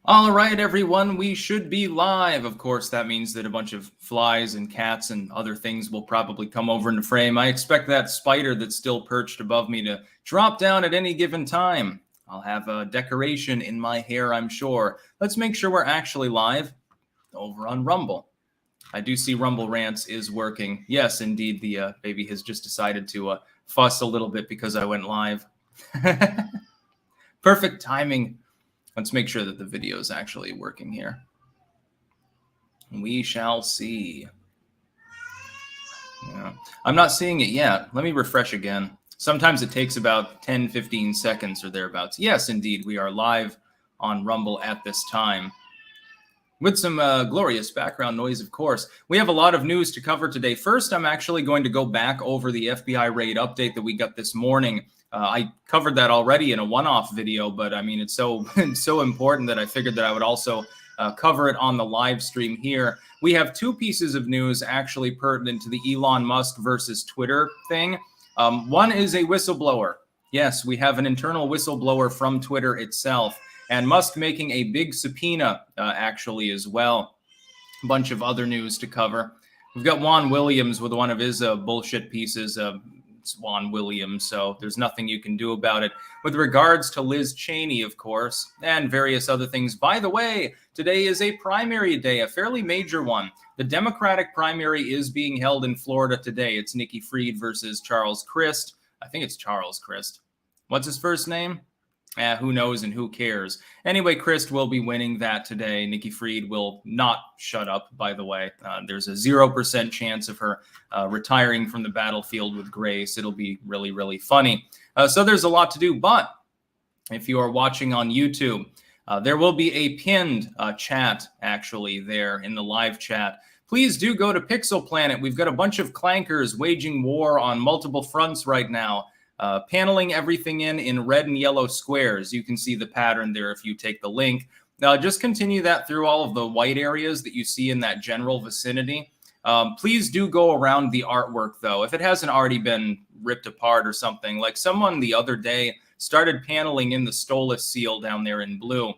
All right, everyone, we should be live. Of course, that means that a bunch of flies and cats and other things will probably come over into frame. I expect that spider that's still perched above me to drop down at any given time. I'll have a decoration in my hair, I'm sure. Let's make sure we're actually live over on Rumble. I do see Rumble Rants is working. Yes, indeed, the baby has just decided to fuss a little bit because I went live. Perfect timing. Let's make sure that the video is actually working here. We shall see. Yeah. I'm not seeing it yet. Let me refresh again. Sometimes it takes about 10, 15 seconds or thereabouts. Yes, indeed, we are live on Rumble at this time. With some glorious background noise, of course. We have a lot of news to cover today. First, I'm actually going to go back over the FBI raid update that we got this morning. I covered that already in a one-off video, but I mean, it's so important that I figured that I would also cover it on the live stream here. We have two pieces of news actually pertinent to the Elon Musk versus Twitter thing. One is a whistleblower. Yes, we have an internal whistleblower from Twitter itself, and Musk making a big subpoena actually as well. A bunch of other news to cover. We've got Juan Williams with one of his bullshit pieces. It's Juan Williams, so there's nothing you can do about it. With regards to Liz Cheney, of course, and various other things. By the way, today is a primary day, a fairly major one. The Democratic primary is being held in Florida today. It's Nikki Fried versus Charles Crist. I think it's Charles Crist. What's his first name? Who knows and who cares? Anyway, Crist will be winning that today. Nikki Fried will not shut up, by the way. There's a 0% chance of her retiring from the battlefield with grace. It'll be really, really funny. So there's a lot to do. But if you are watching on YouTube, there will be a pinned chat, actually, there in the live chat. Please do go to Pixel Planet. We've got a bunch of clankers waging war on multiple fronts right now. Paneling everything in red and yellow squares. You can see the pattern there if you take the link. Now, just continue that through all of the white areas that you see in that general vicinity. Please do go around the artwork, though, if it hasn't already been ripped apart or something. Like someone the other day started paneling in the Stolas seal down there in blue.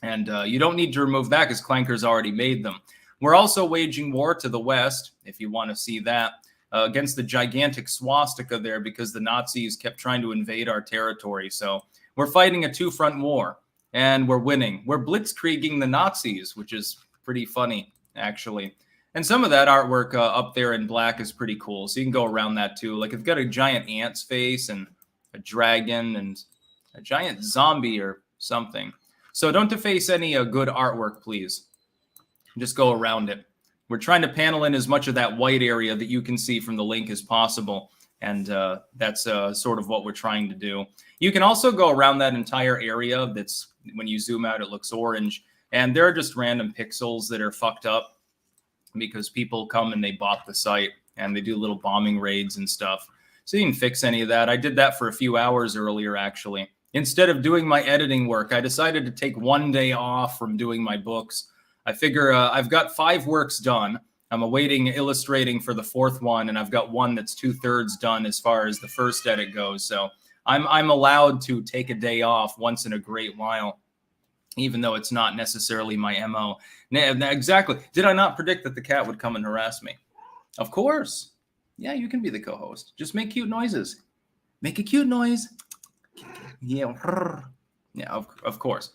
And you don't need to remove that because Clankers already made them. We're also waging war to the west, if you want to see that. Against the gigantic swastika there because the Nazis kept trying to invade our territory. So we're fighting a two-front war, and we're winning. We're blitzkrieging the Nazis, which is pretty funny, actually. And some of that artwork up there in black is pretty cool, so you can go around that too. Like it's got a giant ant's face and a dragon and a giant zombie or something. So don't deface any good artwork, please. Just go around it. We're trying to panel in as much of that white area that you can see from the link as possible. And that's sort of what we're trying to do. You can also go around that entire area that's, when you zoom out, it looks orange. And there are just random pixels that are fucked up because people come and they bot the site and they do little bombing raids and stuff. So you can fix any of that. I did that for a few hours earlier, actually. Instead of doing my editing work, I decided to take one day off from doing my books. I figure I've got 5 works done. I'm awaiting illustrating for the 4th one, and I've got one that's 2/3 done as far as the first edit goes. So I'm allowed to take a day off once in a great while, even though it's not necessarily my MO. Exactly. Did I not predict that the cat would come and harass me? Of course. Yeah, you can be the co-host. Just make cute noises. Make a cute noise. Yeah. Yeah, of course.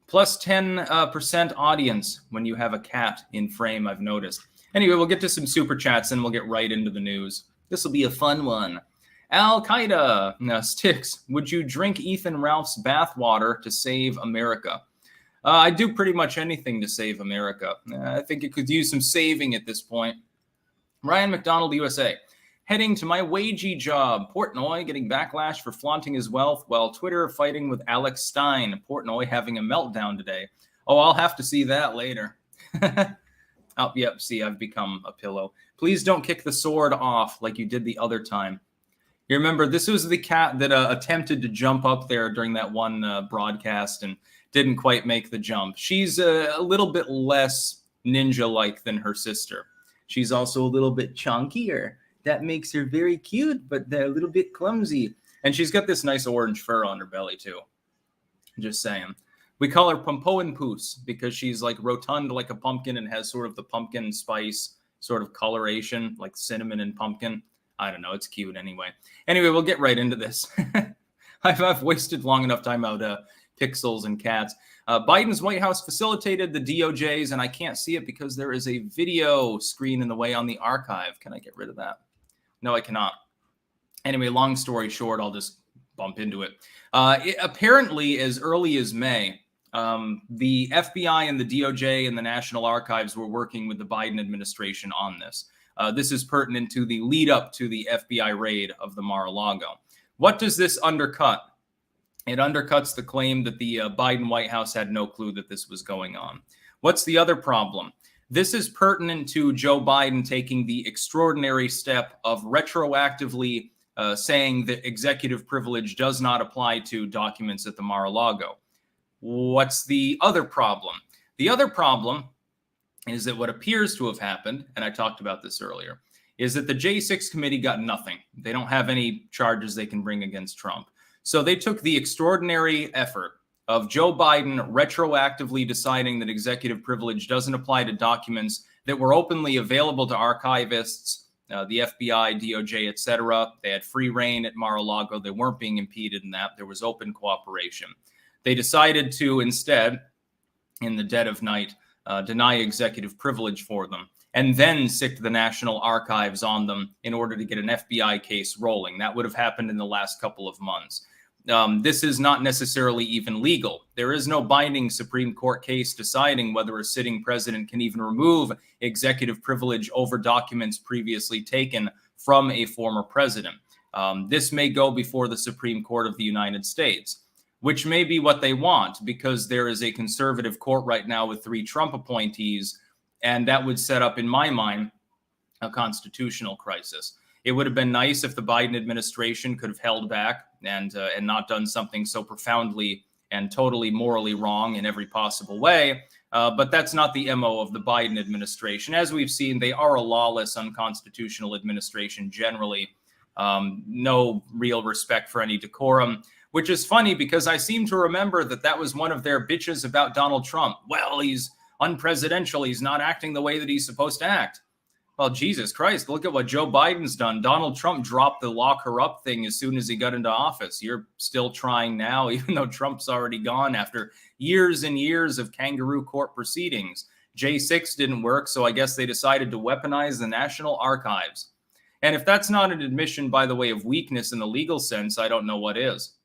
Plus 10% audience when you have a cat in frame, I've noticed. Anyway, we'll get to some super chats and we'll get right into the news. This will be a fun one. Al-Qaeda. Now, Sticks, would you drink Ethan Ralph's bathwater to save America? I do pretty much anything to save America. I think it could use some saving at this point. Ryan McDonald, USA. Heading to my wagey job. Portnoy getting backlash for flaunting his wealth while Twitter fighting with Alex Stein. Portnoy having a meltdown today. Oh, I'll have to see that later. Oh, yep, see, I've become a pillow. Please don't kick the sword off like you did the other time. You remember, this was the cat that attempted to jump up there during that one broadcast and didn't quite make the jump. She's a little bit less ninja-like than her sister. She's also a little bit chunkier. That makes her very cute, but they're a little bit clumsy. And she's got this nice orange fur on her belly, too. Just saying. We call her Pompoenpoos because she's like rotund like a pumpkin and has sort of the pumpkin spice sort of coloration, like cinnamon and pumpkin. I don't know. It's cute anyway. Anyway, we'll get right into this. I've wasted long enough time out pixels and cats. Biden's White House facilitated the DOJ's, and I can't see it because there is a video screen in the way on the archive. Can I get rid of that? No, I cannot. Anyway, long story short, I'll just bump into it. Apparently, as early as May, the FBI and the DOJ and the National Archives were working with the Biden administration on this. This is pertinent to the lead up to the FBI raid of the Mar-a-Lago. What does this undercut? It undercuts the claim that the Biden White House had no clue that this was going on. What's the other problem? This is pertinent to Joe Biden taking the extraordinary step of retroactively saying that executive privilege does not apply to documents at the Mar-a-Lago. What's the other problem? The other problem is that what appears to have happened, and I talked about this earlier, is that the J6 committee got nothing. They don't have any charges they can bring against Trump. So they took the extraordinary effort of Joe Biden retroactively deciding that executive privilege doesn't apply to documents that were openly available to archivists, the FBI, DOJ, etc. They had free reign at Mar-a-Lago. They weren't being impeded in that. There was open cooperation. They decided to instead, in the dead of night, deny executive privilege for them, and then sicked the National Archives on them in order to get an FBI case rolling. That would have happened in the last couple of months. This is not necessarily even legal. There is no binding Supreme Court case deciding whether a sitting president can even remove executive privilege over documents previously taken from a former president. This may go before the Supreme Court of the United States, which may be what they want because there is a conservative court right now with 3 Trump appointees, and that would set up, in my mind, a constitutional crisis. It would have been nice if the Biden administration could have held back and not done something so profoundly and totally morally wrong in every possible way. But that's not the MO of the Biden administration. As we've seen, they are a lawless, unconstitutional administration generally. No real respect for any decorum, which is funny because I seem to remember that that was one of their bitches about Donald Trump. Well, he's unpresidential. He's not acting the way that he's supposed to act. Well, Jesus Christ, look at what Joe Biden's done. Donald Trump dropped the lock her up thing as soon as he got into office. You're still trying now, even though Trump's already gone after years and years of kangaroo court proceedings. J6 didn't work, so I guess they decided to weaponize the National Archives. And if that's not an admission by the way of weakness in the legal sense, I don't know what is.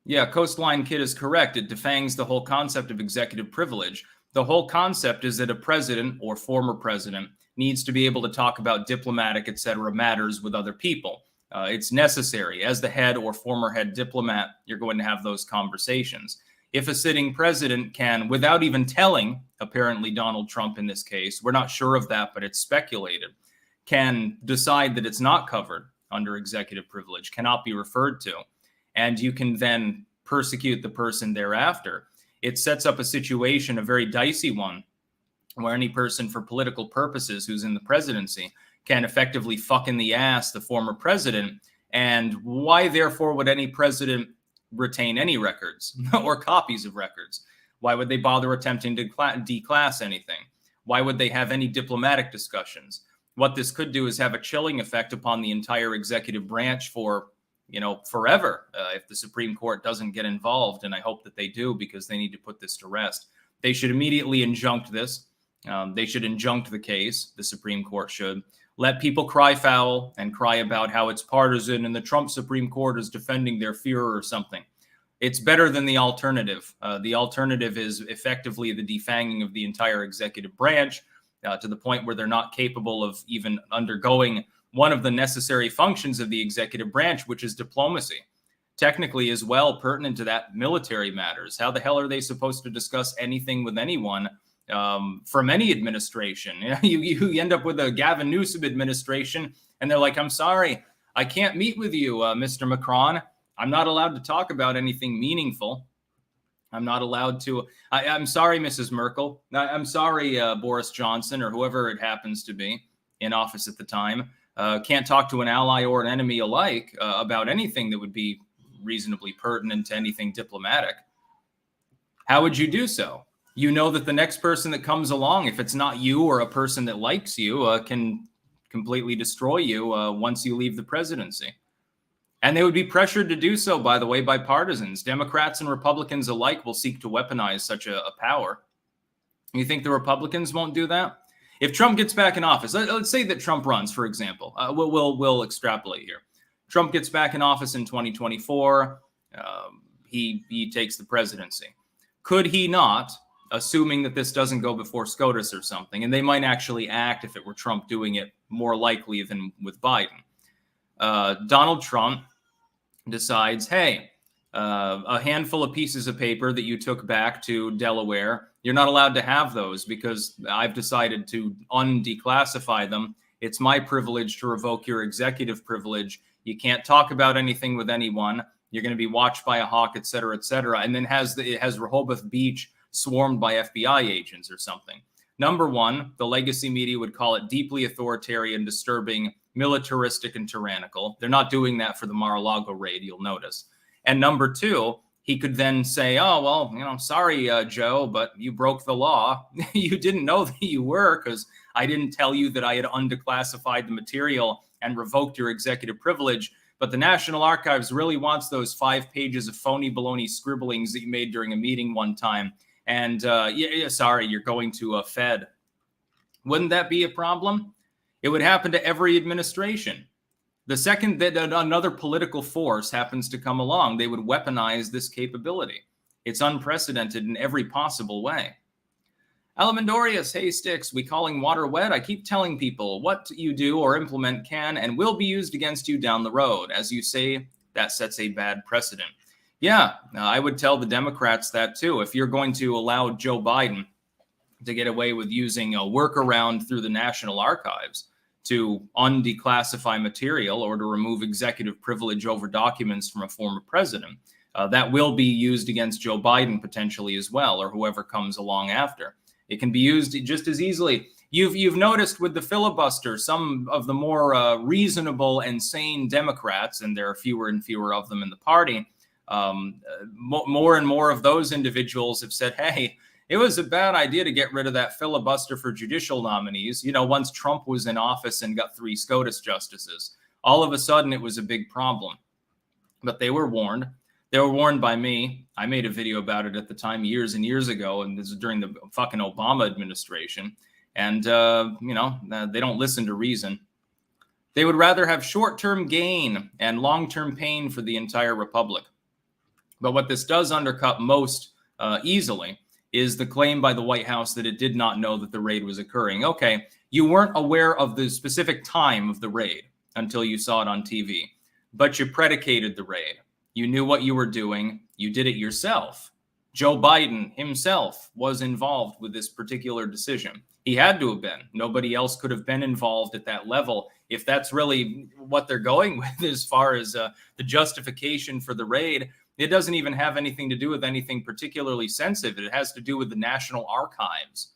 Yeah, Coastline Kid is correct. It defangs the whole concept of executive privilege. The whole concept is that a president or former president needs to be able to talk about diplomatic, etc. matters with other people. It's necessary. As the head or former head diplomat, you're going to have those conversations. If a sitting president can, without even telling, apparently Donald Trump in this case, we're not sure of that, but it's speculated, can decide that it's not covered under executive privilege, cannot be referred to, and you can then persecute the person thereafter. It sets up a situation, a very dicey one, where any person for political purposes who's in the presidency can effectively fuck in the ass the former president. And why, therefore, would any president retain any records or copies of records? Why would they bother attempting to declass anything? Why would they have any diplomatic discussions? What this could do is have a chilling effect upon the entire executive branch for forever if the Supreme Court doesn't get involved. And I hope that they do because they need to put this to rest. They should immediately injunct this. They should injunct the case. The Supreme Court should let people cry foul and cry about how it's partisan and the Trump Supreme Court is defending their Führer or something. It's better than the alternative. The alternative is effectively the defanging of the entire executive branch to the point where they're not capable of even undergoing one of the necessary functions of the executive branch, which is diplomacy. Technically as well pertinent to that, military matters. How the hell are they supposed to discuss anything with anyone from any administration? You end up with a Gavin Newsom administration and they're like, I'm sorry, I can't meet with you, Mr. Macron. I'm not allowed to talk about anything meaningful. I'm not allowed to. I'm sorry, Mrs. Merkel. I'm sorry, Boris Johnson or whoever it happens to be in office at the time. Can't talk to an ally or an enemy alike about anything that would be reasonably pertinent to anything diplomatic, how would you do so? You know that the next person that comes along, if it's not you or a person that likes you, can completely destroy you once you leave the presidency. And they would be pressured to do so, by the way, by partisans. Democrats and Republicans alike will seek to weaponize such a power. You think the Republicans won't do that? If Trump gets back in office, let's say that Trump runs, for example. We'll extrapolate here. Trump gets back in office in 2024. He takes the presidency. Could he not, assuming that this doesn't go before SCOTUS or something, and they might actually act if it were Trump doing it more likely than with Biden. Donald Trump decides, hey, a handful of pieces of paper that you took back to Delaware, you're not allowed to have those because I've decided to undeclassify them. It's my privilege to revoke your executive privilege. You can't talk about anything with anyone. You're going to be watched by a hawk, et cetera, et cetera. And then it has Rehoboth Beach swarmed by FBI agents or something. Number one, the legacy media would call it deeply authoritarian, disturbing, militaristic, and tyrannical. They're not doing that for the Mar-a-Lago raid, you'll notice. And number two, he could then say, oh, well, sorry, Joe, but you broke the law. You didn't know that you were because I didn't tell you that I had undeclassified the material and revoked your executive privilege. But the National Archives really wants those 5 pages of phony baloney scribblings that you made during a meeting one time. And sorry, you're going to a Fed. Wouldn't that be a problem? It would happen to every administration. The second that another political force happens to come along, they would weaponize this capability. It's unprecedented in every possible way. Alamandorius, hey Sticks, we calling water wet? I keep telling people what you do or implement can and will be used against you down the road. As you say, that sets a bad precedent. Yeah, I would tell the Democrats that too. If you're going to allow Joe Biden to get away with using a workaround through the National Archives to undeclassify material or to remove executive privilege over documents from a former president, that will be used against Joe Biden potentially as well, or whoever comes along after. It can be used just as easily. You've noticed with the filibuster, some of the more reasonable and sane Democrats, and there are fewer and fewer of them in the party, more and more of those individuals have said, hey, it was a bad idea to get rid of that filibuster for judicial nominees. Once Trump was in office and got 3 SCOTUS justices, all of a sudden it was a big problem. But they were warned. They were warned by me. I made a video about it at the time years and years ago, and this is during the fucking Obama administration. And, they don't listen to reason. They would rather have short-term gain and long-term pain for the entire republic. But what this does undercut most easily is the claim by the White House that it did not know that the raid was occurring. Okay, you weren't aware of the specific time of the raid until you saw it on TV, but you predicated the raid. You knew what you were doing. You did it yourself. Joe Biden himself was involved with this particular decision. He had to have been. Nobody else could have been involved at that level. If that's really what they're going with as far as the justification for the raid, it doesn't even have anything to do with anything particularly sensitive. It has to do with the National Archives.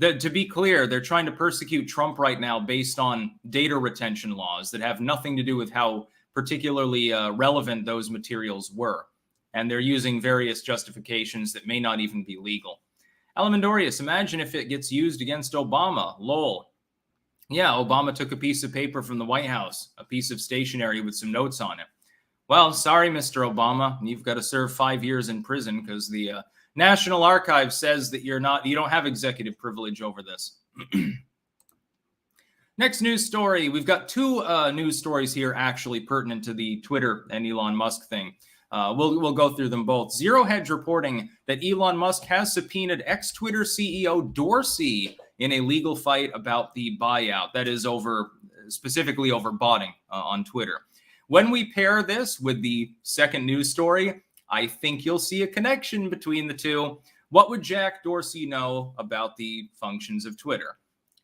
To be clear, they're trying to persecute Trump right now based on data retention laws that have nothing to do with how particularly relevant those materials were. And they're using various justifications that may not even be legal. Alamandorius, imagine if it gets used against Obama. Lol. Yeah, Obama took a piece of paper from the White House, a piece of stationery with some notes on it. Well, sorry, Mr. Obama, you've got to serve 5 years in prison because the National Archives says that you don't have executive privilege over this. Next news story. We've got 2 news stories here actually pertinent to the Twitter and Elon Musk thing. We'll go through them both. Zero Hedge reporting that Elon Musk has subpoenaed ex-Twitter CEO Dorsey in a legal fight about the buyout. That is specifically over botting on Twitter. When we pair this with the second news story, I think you'll see a connection between the two. What would Jack Dorsey know about the functions of Twitter?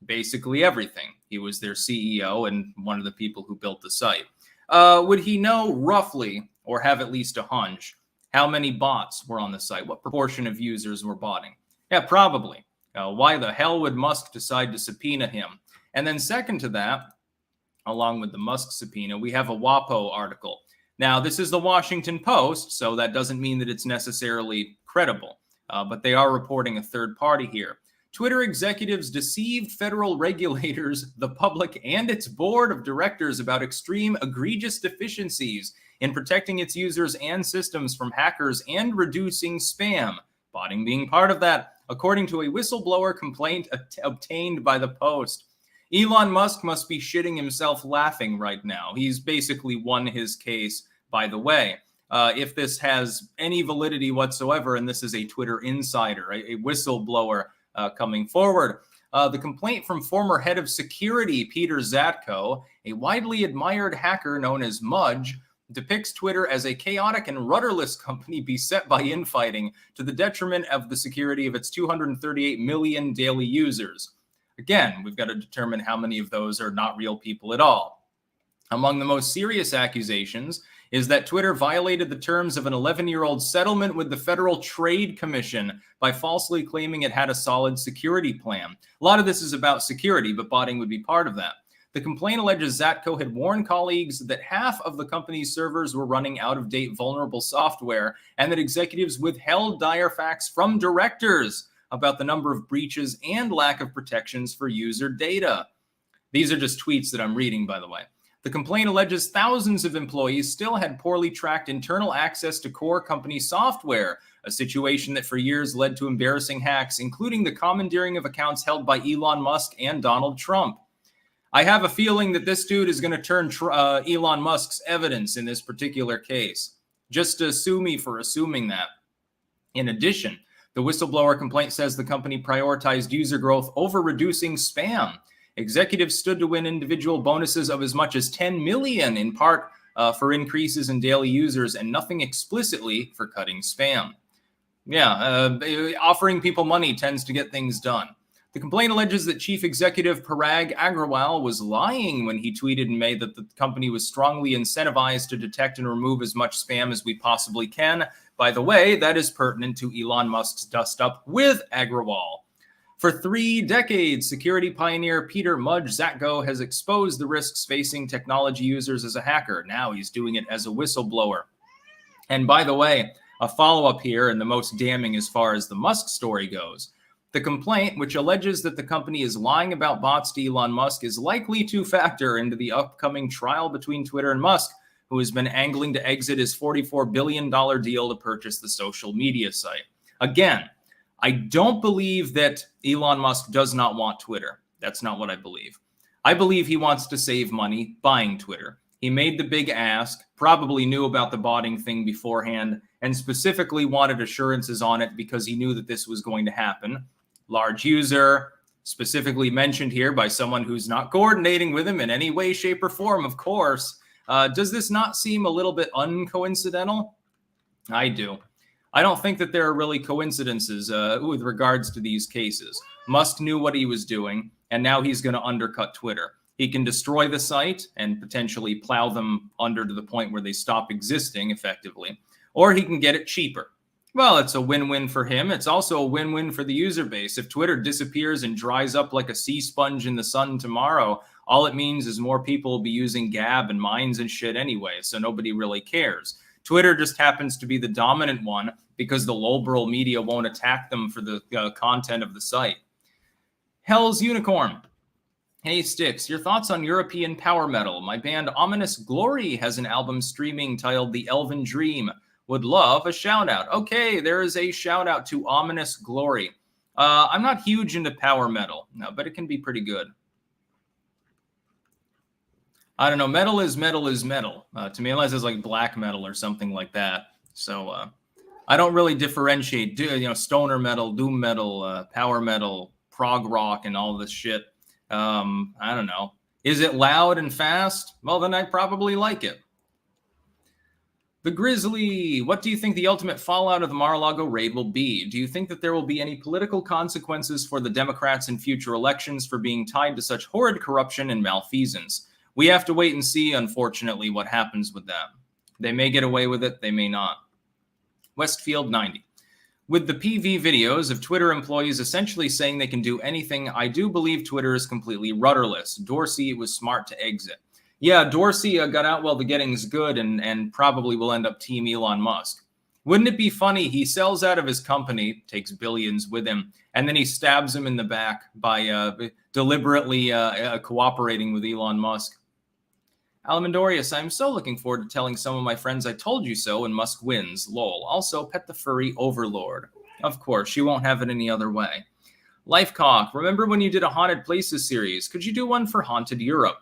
Basically everything. He was their CEO and one of the people who built the site. Would he know roughly, or have at least a hunch, how many bots were on the site? What proportion of users were botting? Yeah, probably. Why the hell would Musk decide to subpoena him? And then second to that, along with the Musk subpoena, we have a WAPO article Now, this is the Washington Post, so that doesn't mean that it's necessarily credible, but they are reporting a third party here. Twitter executives deceived federal regulators, the public, and its board of directors about extreme, egregious deficiencies in protecting its users and systems from hackers and reducing spam, botting being part of that, according to a whistleblower complaint obtained by the Post. Elon Musk must be shitting himself laughing right now. He's basically won his case, by the way. If this has any validity whatsoever, and this is a Twitter insider, a whistleblower coming forward. The complaint from former head of security, Peter Zatko, a widely admired hacker known as Mudge, depicts Twitter as a chaotic and rudderless company beset by infighting to the detriment of the security of its 238 million daily users. Again, we've got to determine how many of those are not real people at all. Among the most serious accusations is that Twitter violated the terms of an 11-year-old settlement with the Federal Trade Commission by falsely claiming it had a solid security plan. A lot of this is about security, but botting would be part of that. The complaint alleges Zatko had warned colleagues that half of the company's servers were running out-of-date vulnerable software and that executives withheld dire facts from directors about the number of breaches and lack of protections for user data. These are just tweets that I'm reading, by the way. The complaint alleges thousands of employees still had poorly tracked internal access to core company software, a situation that for years led to embarrassing hacks, including the commandeering of accounts held by Elon Musk and Donald Trump. I have a feeling that this dude is going to turn Elon Musk's evidence in this particular case. Just to sue me for assuming that. In addition, the whistleblower complaint says the company prioritized user growth over reducing spam. Executives stood to win individual bonuses of as much as 10 million, in part for increases in daily users and nothing explicitly for cutting spam. Offering people money tends to get things done. The complaint alleges that Chief Executive Parag Agrawal was lying when he tweeted in May that the company was strongly incentivized to detect and remove as much spam as we possibly can. By the way, that is pertinent to Elon Musk's dust-up with Agrawal. For 3 decades, security pioneer Peter Mudge Zatko has exposed the risks facing technology users as a hacker. Now he's doing it as a whistleblower. And by the way, a follow-up here, and the most damning as far as the Musk story goes. The complaint, which alleges that the company is lying about bots to Elon Musk, is likely to factor into the upcoming trial between Twitter and Musk, who has been angling to exit his $44 billion deal to purchase the social media site. Again, I don't believe that Elon Musk does not want Twitter. That's not what I believe. I believe he wants to save money buying Twitter. He made the big ask, probably knew about the botting thing beforehand, and specifically wanted assurances on it because he knew that this was going to happen. Large user, specifically mentioned here by someone who's not coordinating with him in any way, shape, or form, of course. Does this not seem a little bit uncoincidental? I do. I don't think that there are really coincidences with regards to these cases. Musk knew what he was doing, and now he's going to undercut Twitter. He can destroy the site and potentially plow them under to the point where they stop existing effectively, or he can get it cheaper. Well, it's a win-win for him. It's also a win-win for the user base. If Twitter disappears and dries up like a sea sponge in the sun tomorrow, all it means is more people will be using Gab and Minds and shit anyway, so nobody really cares. Twitter just happens to be the dominant one because the liberal media won't attack them for the content of the site. Hell's Unicorn. Hey, Sticks, your thoughts on European power metal? My band Ominous Glory has an album streaming titled The Elven Dream. Would love a shout out. Okay, there is a shout out to Ominous Glory. I'm not huge into power metal, no, but it can be pretty good. I don't know. Metal is metal is metal to me, unless it's like black metal or something like that. So I don't really differentiate, stoner metal, doom metal, power metal, prog rock, and all this shit. I don't know. Is it loud and fast? Well, then I probably like it. The Grizzly, what do you think the ultimate fallout of the Mar-a-Lago raid will be? Do you think that there will be any political consequences for the Democrats in future elections for being tied to such horrid corruption and malfeasance? We have to wait and see, unfortunately, what happens with that. They may get away with it, they may not. Westfield 90. With the PV videos of Twitter employees essentially saying they can do anything, I do believe Twitter is completely rudderless. Dorsey was smart to exit. Yeah, Dorsey got out while the getting's good and probably will end up Team Elon Musk. Wouldn't it be funny? He sells out of his company, takes billions with him, and then he stabs him in the back by deliberately cooperating with Elon Musk. Alamandorius, I'm so looking forward to telling some of my friends I told you so when Musk wins. Lol. Also, Pet the Furry Overlord. Of course, you won't have it any other way. Lifecock, remember when you did a Haunted Places series? Could you do one for Haunted Europe?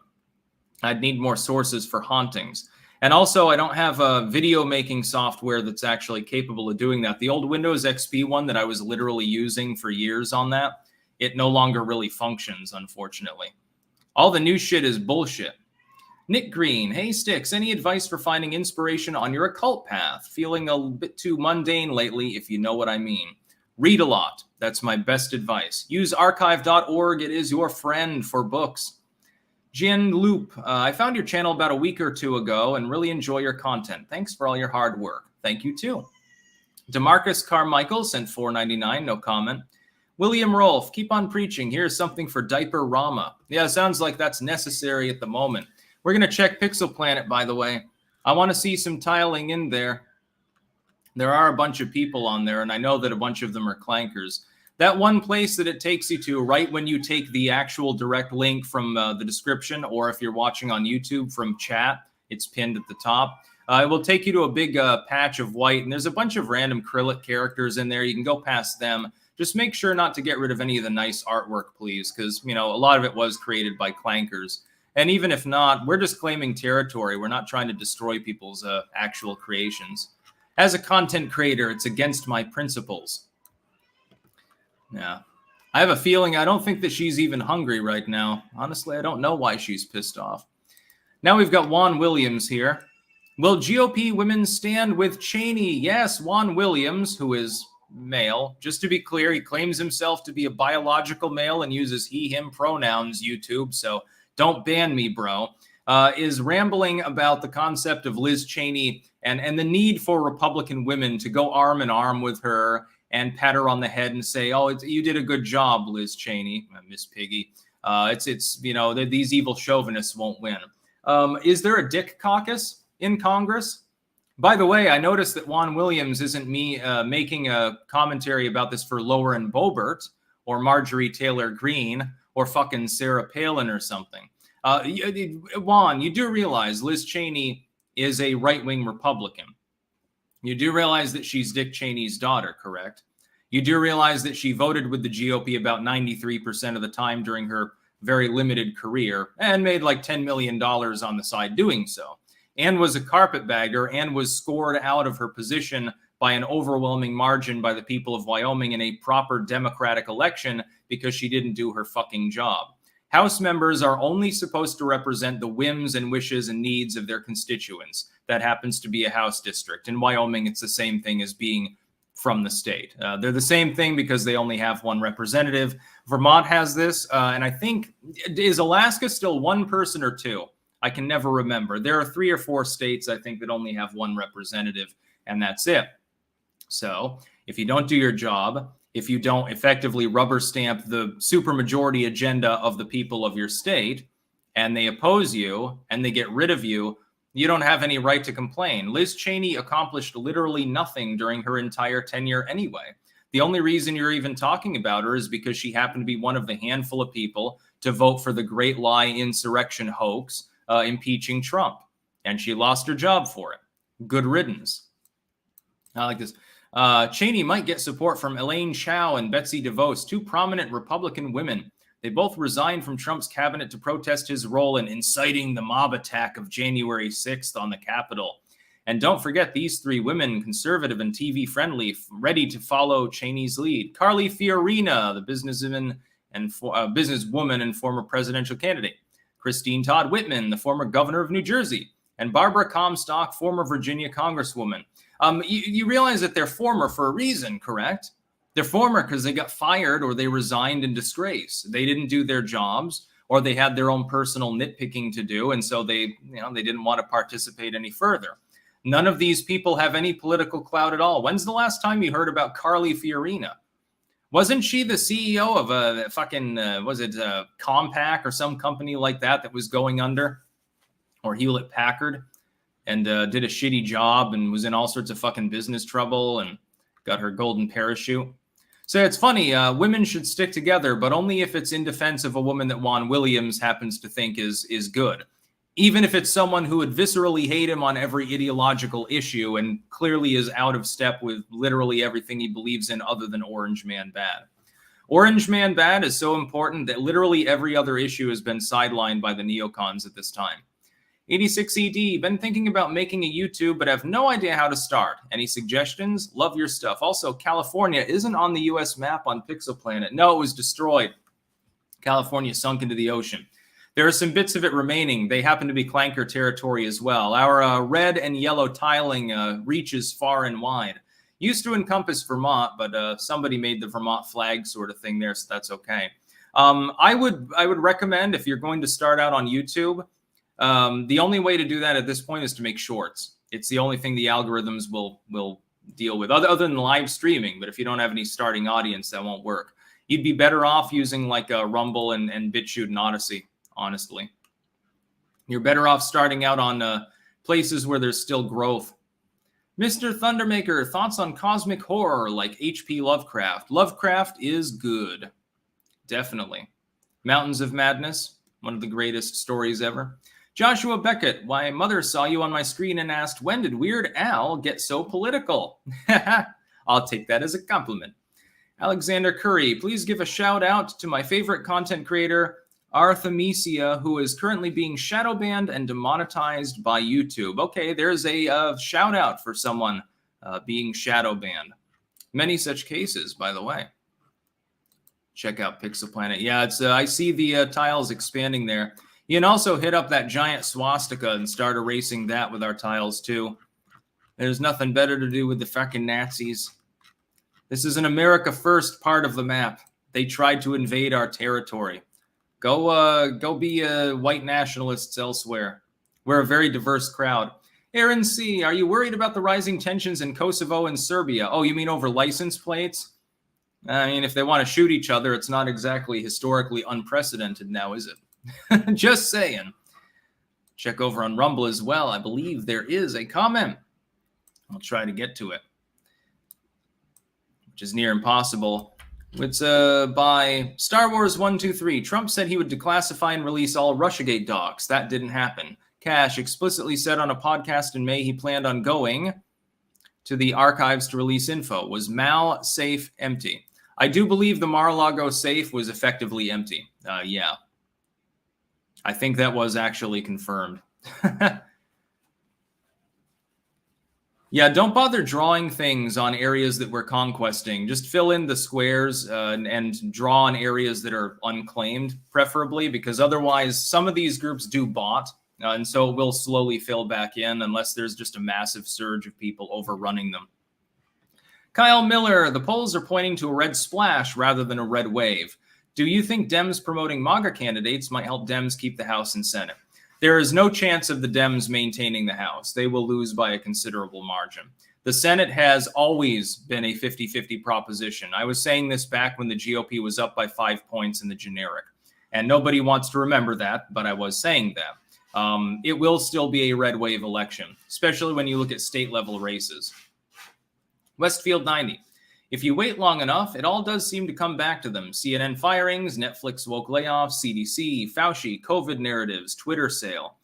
I'd need more sources for hauntings. And also, I don't have a video making software that's actually capable of doing that. The old Windows XP one that I was literally using for years on that, it no longer really functions, unfortunately. All the new shit is bullshit. Nick Green, hey Sticks, any advice for finding inspiration on your occult path? Feeling a bit too mundane lately, if you know what I mean. Read a lot. That's my best advice. Use archive.org. It is your friend for books. Jian Loop, I found your channel about a week or two ago and really enjoy your content. Thanks for all your hard work. Thank you too. DeMarcus Carmichael sent $4.99, no comment. William Rolfe, keep on preaching. Here's something for Diaper Rama. Yeah, sounds like that's necessary at the moment. We're going to check Pixel Planet, by the way. I want to see some tiling in there. There are a bunch of people on there, and I know that a bunch of them are clankers. That one place that it takes you to right when you take the actual direct link from the description, or if you're watching on YouTube from chat, it's pinned at the top. It will take you to a big patch of white, and there's a bunch of random acrylic characters in there. You can go past them. Just make sure not to get rid of any of the nice artwork, please, because, you know, a lot of it was created by clankers. And even if not, we're just claiming territory. We're not trying to destroy people's actual creations. As a content creator, it's against my principles. Yeah. I have a feeling I don't think that she's even hungry right now. Honestly, I don't know why she's pissed off. Now we've got Juan Williams here. Will GOP women stand with Cheney? Yes, Juan Williams, who is male. Just to be clear, he claims himself to be a biological male and uses he, him pronouns, YouTube, so don't ban me, bro, is rambling about the concept of Liz Cheney and the need for Republican women to go arm in arm with her and pat her on the head and say, oh, you did a good job, Liz Cheney, Miss Piggy. It's you know, these evil chauvinists won't win. Is there a dick caucus in Congress? By the way, I noticed that Juan Williams isn't making a commentary about this for Lauren Boebert or Marjorie Taylor Greene or fucking Sarah Palin or something. Juan, you do realize Liz Cheney is a right-wing Republican. You do realize that she's Dick Cheney's daughter, correct? You do realize that she voted with the GOP about 93% of the time during her very limited career and made like $10 million on the side doing so, and was a carpetbagger and was scored out of her position by an overwhelming margin by the people of Wyoming in a proper democratic election because she didn't do her fucking job. House members are only supposed to represent the whims and wishes and needs of their constituents. That happens to be a House district. In Wyoming, it's the same thing as being from the state. They're the same thing because they only have one representative. Vermont has this, and I think, is Alaska still one person or two? I can never remember. There are 3 or 4 states, I think, that only have one representative, and that's it. So if you don't do your job, if you don't effectively rubber stamp the supermajority agenda of the people of your state, and they oppose you and they get rid of you, you don't have any right to complain. Liz Cheney accomplished literally nothing during her entire tenure anyway. The only reason you're even talking about her is because she happened to be one of the handful of people to vote for the Great Lie Insurrection hoax, impeaching Trump. And she lost her job for it. Good riddance. I like this. Cheney might get support from Elaine Chao and Betsy DeVos, 2 prominent Republican women. They both resigned from Trump's cabinet to protest his role in inciting the mob attack of January 6th on the Capitol. And don't forget these 3 women, conservative and TV-friendly, ready to follow Cheney's lead. Carly Fiorina, the businesswoman and former presidential candidate. Christine Todd Whitman, the former governor of New Jersey. And Barbara Comstock, former Virginia congresswoman. You realize that they're former for a reason, correct? They're former because they got fired or they resigned in disgrace. They didn't do their jobs, or they had their own personal nitpicking to do, and so they didn't want to participate any further. None of these people have any political clout at all. When's the last time you heard about Carly Fiorina? Wasn't she the CEO of a fucking, was it Compaq or some company like that was going under? or Hewlett Packard and did a shitty job and was in all sorts of fucking business trouble and got her golden parachute. So it's funny, women should stick together, but only if it's in defense of a woman that Juan Williams happens to think is good. Even if it's someone who would viscerally hate him on every ideological issue and clearly is out of step with literally everything he believes in other than Orange Man Bad. Orange Man Bad is so important that literally every other issue has been sidelined by the neocons at this time. 86ED, been thinking about making a YouTube, but have no idea how to start. Any suggestions? Love your stuff. Also, California isn't on the US map on Pixel Planet. No, it was destroyed. California sunk into the ocean. There are some bits of it remaining. They happen to be clanker territory as well. Our red and yellow tiling reaches far and wide. Used to encompass Vermont, but somebody made the Vermont flag sort of thing there, so that's okay. I would recommend, if you're going to start out on YouTube, the only way to do that at this point is to make shorts. It's the only thing the algorithms will deal with, other than live streaming. But if you don't have any starting audience, that won't work. You'd be better off using like a Rumble and BitChute and Odyssey. Honestly, you're better off starting out on places where there's still growth. Mr. Thundermaker, thoughts on cosmic horror like H.P. Lovecraft? Lovecraft is good. Definitely. Mountains of Madness, one of the greatest stories ever. Joshua Beckett, my mother saw you on my screen and asked, when did Weird Al get so political? I'll take that as a compliment. Alexander Curry, please give a shout out to my favorite content creator, Artemisia, who is currently being shadow banned and demonetized by YouTube. Okay, there's a shout out for someone being shadow banned. Many such cases, by the way. Check out Pixel Planet. Yeah, it's I see the tiles expanding there. You can also hit up that giant swastika and start erasing that with our tiles too. There's nothing better to do with the fucking Nazis. This is an America First part of the map. They tried to invade our territory. Go be white nationalists elsewhere. We're a very diverse crowd. Aaron C., are you worried about the rising tensions in Kosovo and Serbia? Oh, you mean over license plates? I mean, if they want to shoot each other, it's not exactly historically unprecedented now, is it? Just saying. Check over on Rumble as well. I believe there is a comment. I'll try to get to it, which is near impossible. It's by Star Wars 123. Trump said he would declassify and release all Russiagate docs. That didn't happen. Cash explicitly said on a podcast in May he planned on going to the archives to release info. Was Mal safe empty? I do believe the Mar-a-lago safe was effectively empty. Yeah. I think that was actually confirmed. Yeah, don't bother drawing things on areas that we're conquesting. Just fill in the squares and draw on areas that are unclaimed, preferably, because otherwise some of these groups do bot, and so it will slowly fill back in unless there's just a massive surge of people overrunning them. Kyle Miller, the polls are pointing to a red splash rather than a red wave. Do you think Dems promoting MAGA candidates might help Dems keep the House and Senate? There is no chance of the Dems maintaining the House. They will lose by a considerable margin. The Senate has always been a 50-50 proposition. I was saying this back when the GOP was up by 5 points in the generic. And nobody wants to remember that, but I was saying that. It will still be a red wave election, especially when you look at state-level races. Westfield 90. If you wait long enough, it all does seem to come back to them. CNN firings, Netflix woke layoffs, CDC, Fauci, COVID narratives, Twitter sale.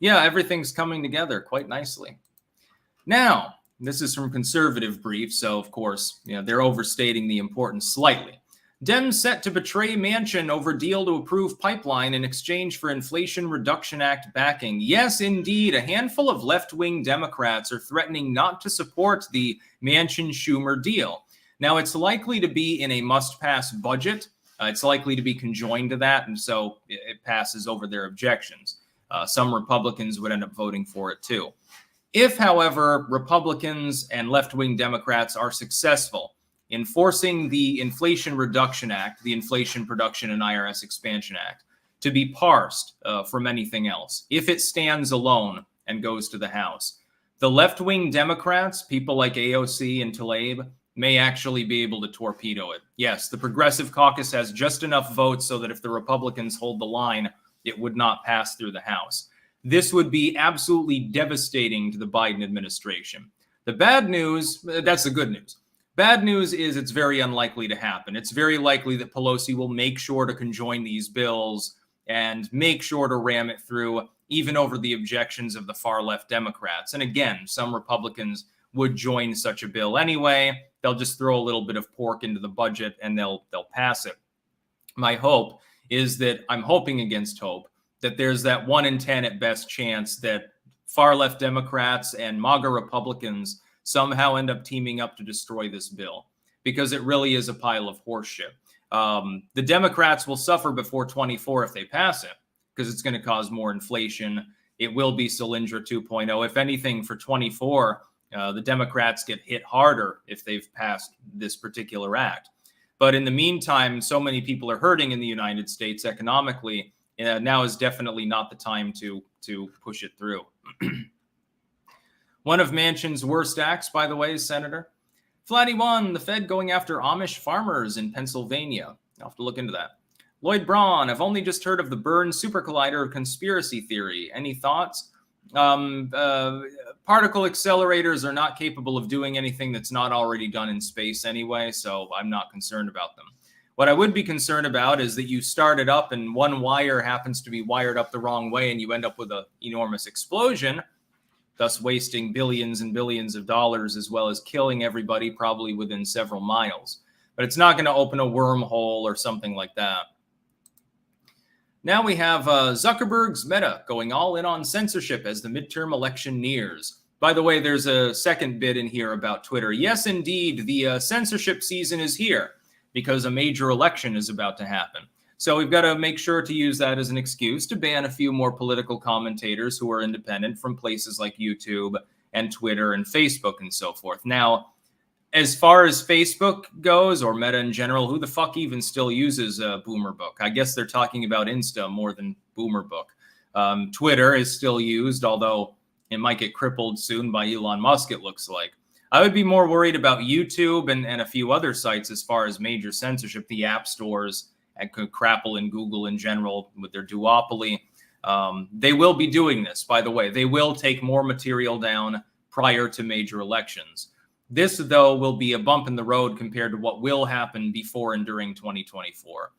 Yeah, everything's coming together quite nicely. Now, this is from Conservative Brief, so of course, they're overstating the importance slightly. Dems set to betray Manchin over deal to approve pipeline in exchange for Inflation Reduction Act backing. Yes, indeed, a handful of left-wing Democrats are threatening not to support the Manchin-Schumer deal. Now, it's likely to be in a must-pass budget. It's likely to be conjoined to that, and so it passes over their objections. Some Republicans would end up voting for it, too. If, however, Republicans and left-wing Democrats are successful in forcing the Inflation Reduction Act, the Inflation Production and IRS Expansion Act, to be parsed from anything else, if it stands alone and goes to the House, the left-wing Democrats, people like AOC and Tlaib, may actually be able to torpedo it. Yes, the Progressive Caucus has just enough votes so that if the Republicans hold the line, it would not pass through the House. This would be absolutely devastating to the Biden administration. The bad news, that's the good news. Bad news is it's very unlikely to happen. It's very likely that Pelosi will make sure to conjoin these bills and make sure to ram it through, even over the objections of the far left Democrats. And again, some Republicans would join such a bill anyway. They'll just throw a little bit of pork into the budget and they'll pass it. My hope is that, I'm hoping against hope, that there's that 1 in 10 at best chance that far left Democrats and MAGA Republicans somehow end up teaming up to destroy this bill, because it really is a pile of horseshit. The Democrats will suffer before 24 if they pass it, because it's going to cause more inflation. It will be Cylindra 2.0. If anything, for 24, the Democrats get hit harder if they've passed this particular act. But in the meantime, so many people are hurting in the United States economically. Now is definitely not the time to push it through. One of Manchin's worst acts, by the way, Senator. Flatty One, the Fed going after Amish farmers in Pennsylvania. I'll have to look into that. Lloyd Braun, I've only just heard of the Burn Super Collider conspiracy theory. Any thoughts? Particle accelerators are not capable of doing anything that's not already done in space anyway, so I'm not concerned about them. What I would be concerned about is that you start it up and one wire happens to be wired up the wrong way and you end up with an enormous explosion, thus wasting billions and billions of dollars, as well as killing everybody probably within several miles. But it's not going to open a wormhole or something like that. Now we have Zuckerberg's Meta going all in on censorship as the midterm election nears. By the way, there's a second bit in here about Twitter. Yes, indeed, the censorship season is here because a major election is about to happen. So we've got to make sure to use that as an excuse to ban a few more political commentators who are independent from places like YouTube and Twitter and Facebook and so forth. Now, as far as Facebook goes, or Meta in general, who the fuck even still uses Boomerbook? I guess they're talking about Insta more than Boomerbook. Twitter is still used, although it might get crippled soon by Elon Musk, it looks like. I would be more worried about YouTube and a few other sites as far as major censorship, the app stores, and Crapple and Google in general with their duopoly. They will be doing this, by the way. They will take more material down prior to major elections. This, though, will be a bump in the road compared to what will happen before and during 2024.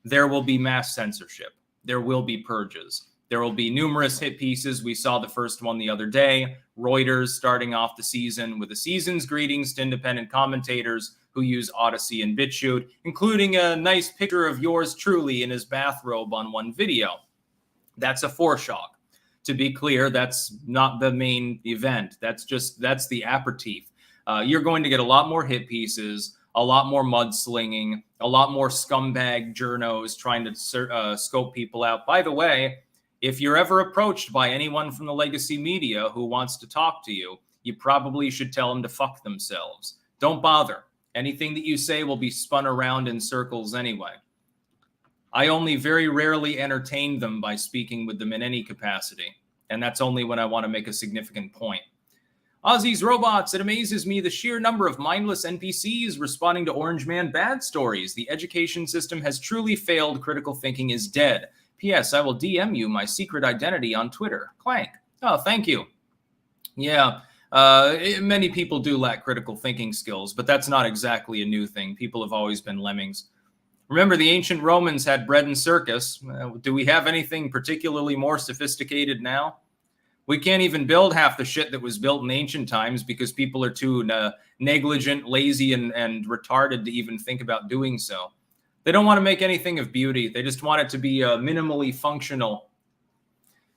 There will be mass censorship. There will be purges. There will be numerous hit pieces. We saw the first one the other day. Reuters starting off the season with a season's greetings to independent commentators who use Odyssey and BitChute, including a nice picture of yours truly in his bathrobe on one video. That's a foreshock. To be clear, that's not the main event. That's the aperitif. You're going to get a lot more hit pieces, a lot more mudslinging, a lot more scumbag journos trying to scope people out. By the way, if you're ever approached by anyone from the legacy media who wants to talk to you, you probably should tell them to fuck themselves. Don't bother. Anything that you say will be spun around in circles anyway. I only very rarely entertain them by speaking with them in any capacity, and that's only when I want to make a significant point. Ozzy's Robots, it amazes me the sheer number of mindless NPCs responding to Orange Man bad stories. The education system has truly failed. Critical thinking is dead. P.S. I will DM you my secret identity on Twitter. Clank. Oh, thank you. Yeah, many people do lack critical thinking skills, but that's not exactly a new thing. People have always been lemmings. Remember, the ancient Romans had bread and circus. Do we have anything particularly more sophisticated now? We can't even build half the shit that was built in ancient times because people are too negligent, lazy, and retarded to even think about doing so. They don't want to make anything of beauty. They just want it to be minimally functional.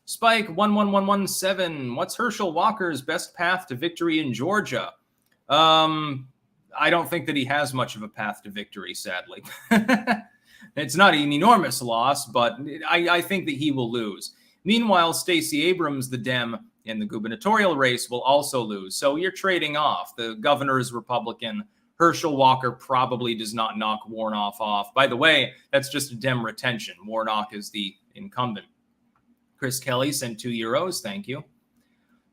Spike 11117. What's Herschel Walker's best path to victory in Georgia? I don't think that he has much of a path to victory, sadly. It's not an enormous loss, but I think that he will lose. Meanwhile, Stacey Abrams, the Dem, in the gubernatorial race will also lose. So you're trading off. The governor is Republican. Herschel Walker probably does not knock Warnock off. By the way, that's just a Dem retention. Warnock is the incumbent. Chris Kelly sent €2. Thank you.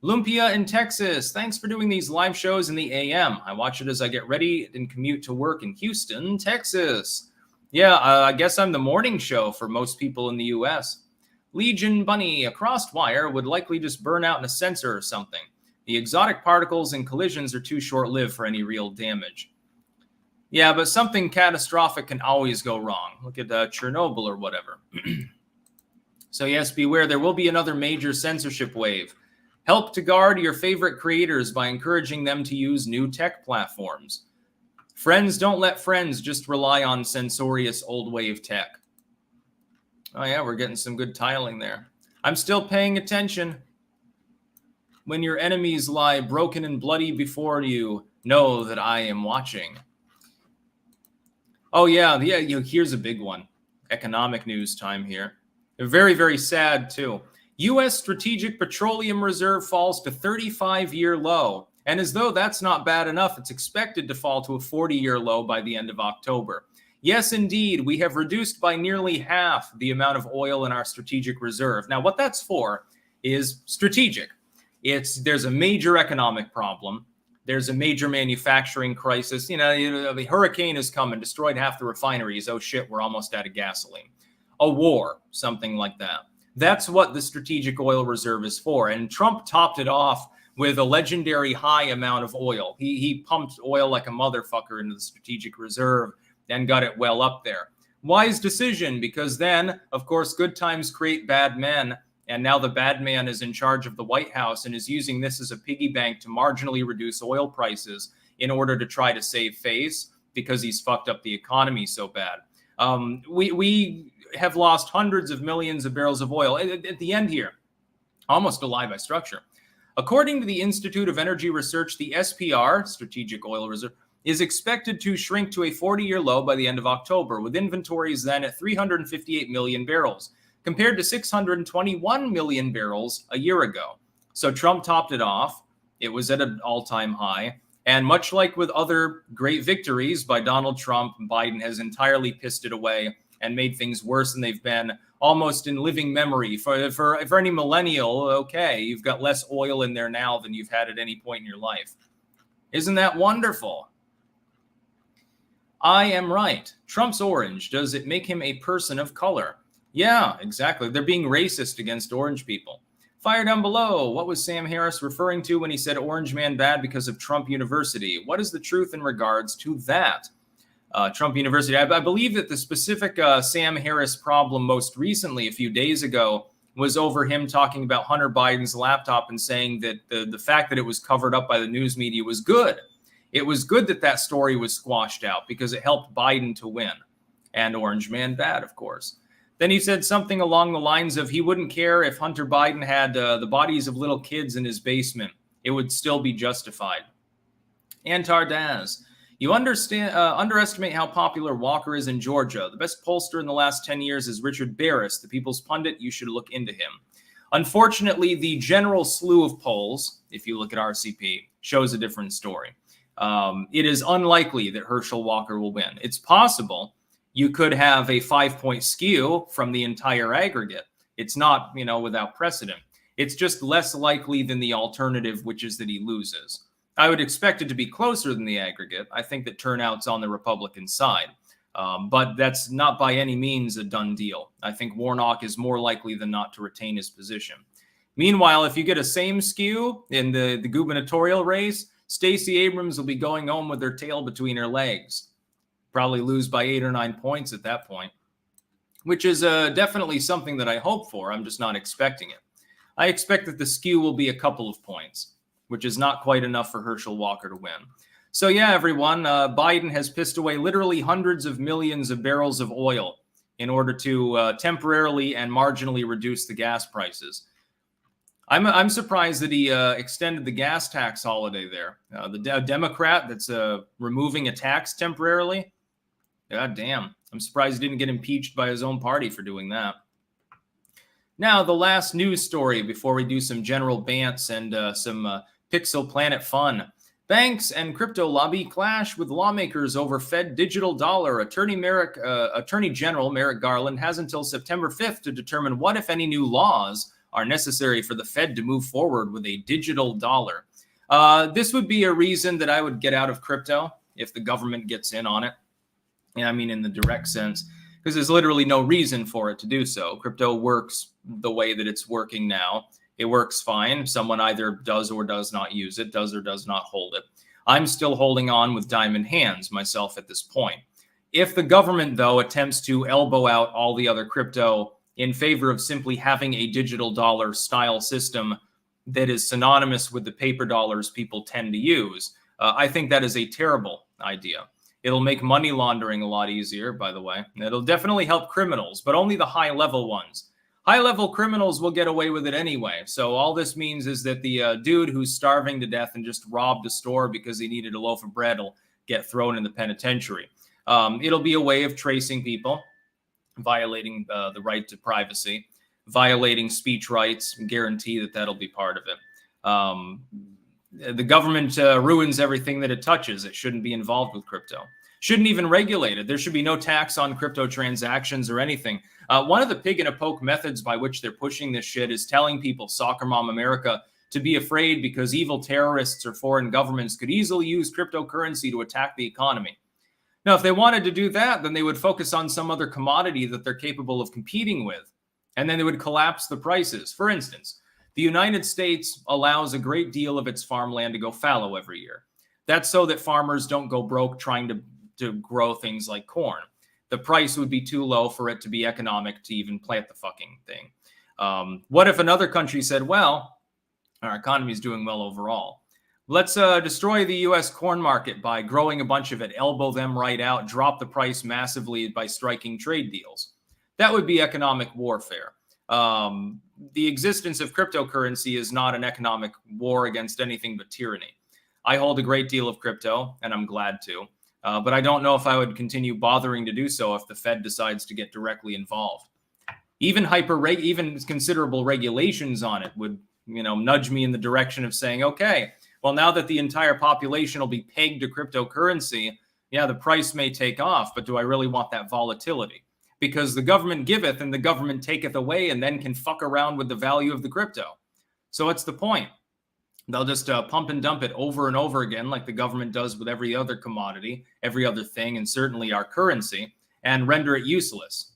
Lumpia in Texas. Thanks for doing these live shows in the AM. I watch it as I get ready and commute to work in Houston, Texas. Yeah, I guess I'm the morning show for most people in the U.S. Legion Bunny, a crossed wire would likely just burn out in a sensor or something. The exotic particles and collisions are too short-lived for any real damage. Yeah, but something catastrophic can always go wrong. Look at Chernobyl or whatever. So yes, beware, there will be another major censorship wave. Help to guard your favorite creators by encouraging them to use new tech platforms. Friends don't let friends just rely on censorious old wave tech. Oh yeah, we're getting some good tiling there. I'm still paying attention. When your enemies lie broken and bloody before you, know that I am watching. Oh yeah, here's a big one. Economic news time here. Very, very sad too. U.S. Strategic Petroleum Reserve falls to 35-year low. And as though that's not bad enough, it's expected to fall to a 40-year low by the end of October. Yes, indeed, we have reduced by nearly half the amount of oil in our strategic reserve. Now, what that's for is strategic. There's a major economic problem. There's a major manufacturing crisis. The hurricane has come and destroyed half the refineries. Oh shit, we're almost out of gasoline. A war, something like that. That's what the strategic oil reserve is for. And Trump topped it off with a legendary high amount of oil. He pumped oil like a motherfucker into the strategic reserve and got it well up there. Wise decision, because then, of course, good times create bad men. And now the bad man is in charge of the White House and is using this as a piggy bank to marginally reduce oil prices in order to try to save face because he's fucked up the economy so bad. We have lost hundreds of millions of barrels of oil. At the end here, almost a lie by structure. According to the Institute of Energy Research, the SPR, Strategic Oil Reserve, is expected to shrink to a 40-year low by the end of October, with inventories then at 358 million barrels, compared to 621 million barrels a year ago. So Trump topped it off. It was at an all-time high. And much like with other great victories by Donald Trump, Biden has entirely pissed it away and made things worse than they've been, almost in living memory. For any millennial, okay, you've got less oil in there now than you've had at any point in your life. Isn't that wonderful? I am right. Trump's orange. Does it make him a person of color? Yeah, exactly. They're being racist against orange people. Fire down below. What was Sam Harris referring to when he said Orange Man bad because of Trump University? What is the truth in regards to that? Trump University. I believe that the specific Sam Harris problem most recently, a few days ago, was over him talking about Hunter Biden's laptop and saying that the fact that it was covered up by the news media was good. It was good that that story was squashed out because it helped Biden to win. And Orange Man bad, of course. Then he said something along the lines of he wouldn't care if Hunter Biden had the bodies of little kids in his basement. It would still be justified. Antar Daz. You underestimate how popular Walker is in Georgia. The best pollster in the last 10 years is Richard Barris, the People's Pundit. You should look into him. Unfortunately, the general slew of polls, if you look at RCP, shows a different story. It is unlikely that Herschel Walker will win. It's possible you could have a 5-point skew from the entire aggregate. It's not, without precedent. It's just less likely than the alternative, which is that he loses. I would expect it to be closer than the aggregate. I think that turnout's on the Republican side. But that's not by any means a done deal. I think Warnock is more likely than not to retain his position. Meanwhile, if you get a same skew in the gubernatorial race, Stacey Abrams will be going home with her tail between her legs. Probably lose by 8 or 9 points at that point, which is definitely something that I hope for. I'm just not expecting it. I expect that the skew will be a couple of points, which is not quite enough for Herschel Walker to win. So yeah, everyone, Biden has pissed away literally hundreds of millions of barrels of oil in order to temporarily and marginally reduce the gas prices. I'm surprised that he extended the gas tax holiday there. The Democrat that's removing a tax temporarily. God damn. I'm surprised he didn't get impeached by his own party for doing that. Now, the last news story before we do some general bants and some Pixel Planet fun. Banks and crypto lobby clash with lawmakers over Fed digital dollar. Attorney General Merrick Garland has until September 5th to determine what, if any, new laws are necessary for the Fed to move forward with a digital dollar. This would be a reason that I would get out of crypto if the government gets in on it. And I mean, in the direct sense, because there's literally no reason for it to do so. Crypto works the way that it's working now. It works fine. Someone either does or does not use it, does or does not hold it. I'm still holding on with diamond hands myself at this point. If the government, though, attempts to elbow out all the other crypto in favor of simply having a digital dollar style system that is synonymous with the paper dollars people tend to use, I think that is a terrible idea. It'll make money laundering a lot easier, by the way. It'll definitely help criminals, but only the high-level ones. High-level criminals will get away with it anyway. So all this means is that the dude who's starving to death and just robbed a store because he needed a loaf of bread will get thrown in the penitentiary. It'll be a way of tracing people, violating the right to privacy, violating speech rights, and guarantee that that'll be part of it. The government ruins everything that it touches. It shouldn't be involved with crypto. Shouldn't even regulate it. There should be no tax on crypto transactions or anything. One of the pig in a poke methods by which they're pushing this shit is telling people, Soccer Mom America, to be afraid because evil terrorists or foreign governments could easily use cryptocurrency to attack the economy. Now, if they wanted to do that, then they would focus on some other commodity that they're capable of competing with, and then they would collapse the prices. For instance, the United States allows a great deal of its farmland to go fallow every year. That's so that farmers don't go broke trying to grow things like corn. The price would be too low for it to be economic to even plant the fucking thing. What if another country said, well, our economy is doing well overall. Let's destroy the U.S. corn market by growing a bunch of it, elbow them right out, drop the price massively by striking trade deals. That would be economic warfare. The existence of cryptocurrency is not an economic war against anything but tyranny. I hold a great deal of crypto, and I'm glad to. But I don't know if I would continue bothering to do so if the Fed decides to get directly involved. Even considerable regulations on it would, nudge me in the direction of saying, okay, well, now that the entire population will be pegged to cryptocurrency, yeah, the price may take off, but do I really want that volatility? Because the government giveth and the government taketh away and then can fuck around with the value of the crypto. So what's the point? They'll just pump and dump it over and over again like the government does with every other commodity, every other thing, and certainly our currency, and render it useless.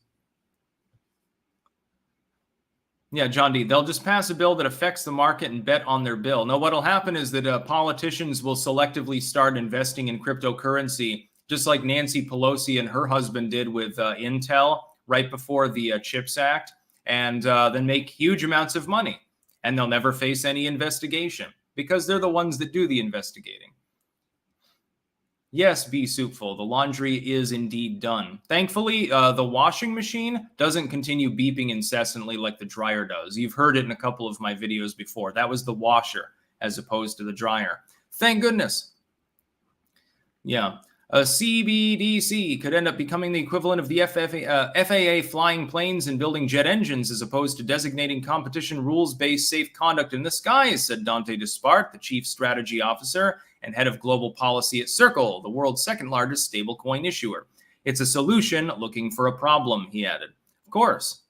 Yeah, John D., they'll just pass a bill that affects the market and bet on their bill. No, what'll happen is that politicians will selectively start investing in cryptocurrency, just like Nancy Pelosi and her husband did with Intel right before the CHIPS Act, and then make huge amounts of money. And they'll never face any investigation because they're the ones that do the investigating. Yes, Be Soupful, the laundry is indeed done. Thankfully, the washing machine doesn't continue beeping incessantly like the dryer does. You've heard it in a couple of my videos before. That was the washer as opposed to the dryer. Thank goodness. Yeah. CBDC could end up becoming the equivalent of the FAA flying planes and building jet engines as opposed to designating competition rules-based safe conduct in the skies, said Dante Despart, the chief strategy officer and head of global policy at Circle, the world's second largest stablecoin issuer. It's a solution looking for a problem, he added. Of course.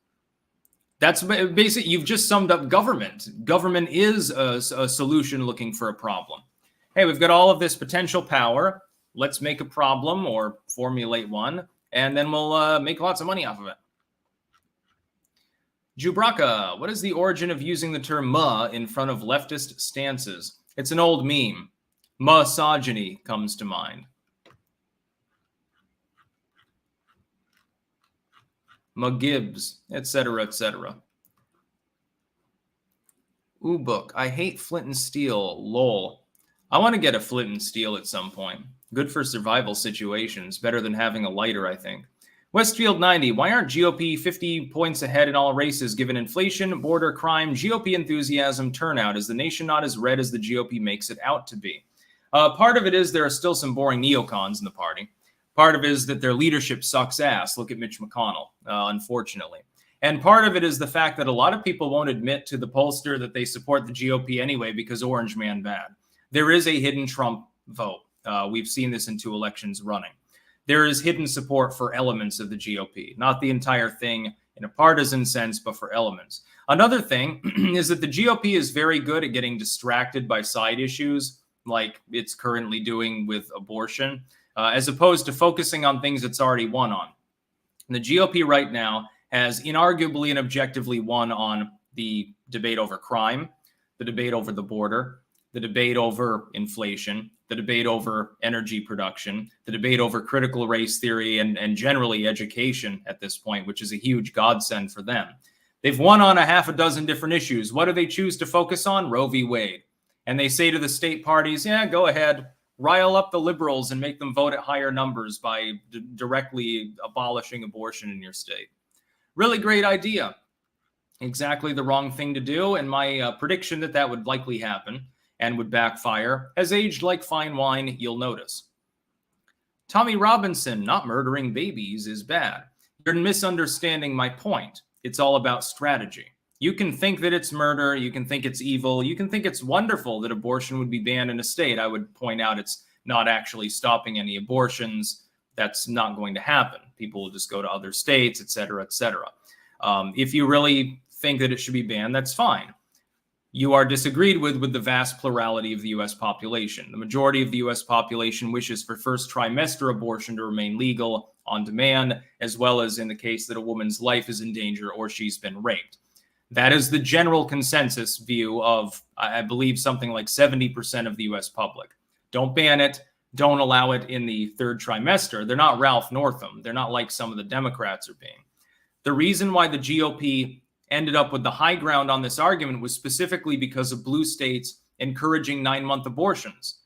That's basically, you've just summed up government. Government is a solution looking for a problem. Hey, we've got all of this potential power. Let's make a problem or formulate one, and then we'll make lots of money off of it. Jubraka, what is the origin of using the term "ma" in front of leftist stances? It's an old meme. Misogyny comes to mind. McGibbs, etc., etc. Ooh, book. I hate flint and steel. Lol. I want to get a flint and steel at some point. Good for survival situations. Better than having a lighter, I think. Westfield 90. Why aren't GOP 50 points ahead in all races given inflation, border crime, GOP enthusiasm, turnout? Is the nation not as red as the GOP makes it out to be? Part of it is there are still some boring neocons in the party. Part of it is that their leadership sucks ass. Look at Mitch McConnell, unfortunately. And part of it is the fact that a lot of people won't admit to the pollster that they support the GOP anyway because Orange Man bad. There is a hidden Trump vote. We've seen this in 2 elections running. There is hidden support for elements of the GOP, not the entire thing in a partisan sense, but for elements. Another thing is that the GOP is very good at getting distracted by side issues like it's currently doing with abortion, as opposed to focusing on things it's already won on. And the GOP right now has inarguably and objectively won on the debate over crime, the debate over the border, the debate over inflation, the debate over energy production, the debate over critical race theory, and generally education at this point, which is a huge godsend for them. They've won on a half a dozen different issues. What do they choose to focus on? Roe v. Wade. And they say to the state parties, yeah, go ahead, rile up the liberals and make them vote at higher numbers by directly abolishing abortion in your state. Really great idea. Exactly the wrong thing to do. And my prediction that that would likely happen and would backfire has aged like fine wine, you'll notice. Tommy Robinson, not murdering babies is bad. You're misunderstanding my point. It's all about strategy. You can think that it's murder. You can think it's evil. You can think it's wonderful that abortion would be banned in a state. I would point out it's not actually stopping any abortions. That's not going to happen. People will just go to other states, et cetera, et cetera. If you really think that it should be banned, that's fine. You are disagreed with the vast plurality of the U.S. population. The majority of the U.S. population wishes for first trimester abortion to remain legal on demand, as well as in the case that a woman's life is in danger or she's been raped. That is the general consensus view of, I believe, something like 70% of the U.S. public. Don't ban it. Don't allow it in the third trimester. They're not Ralph Northam. They're not like some of the Democrats are being. The reason why the GOP ended up with the high ground on this argument was specifically because of blue states encouraging 9-month abortions.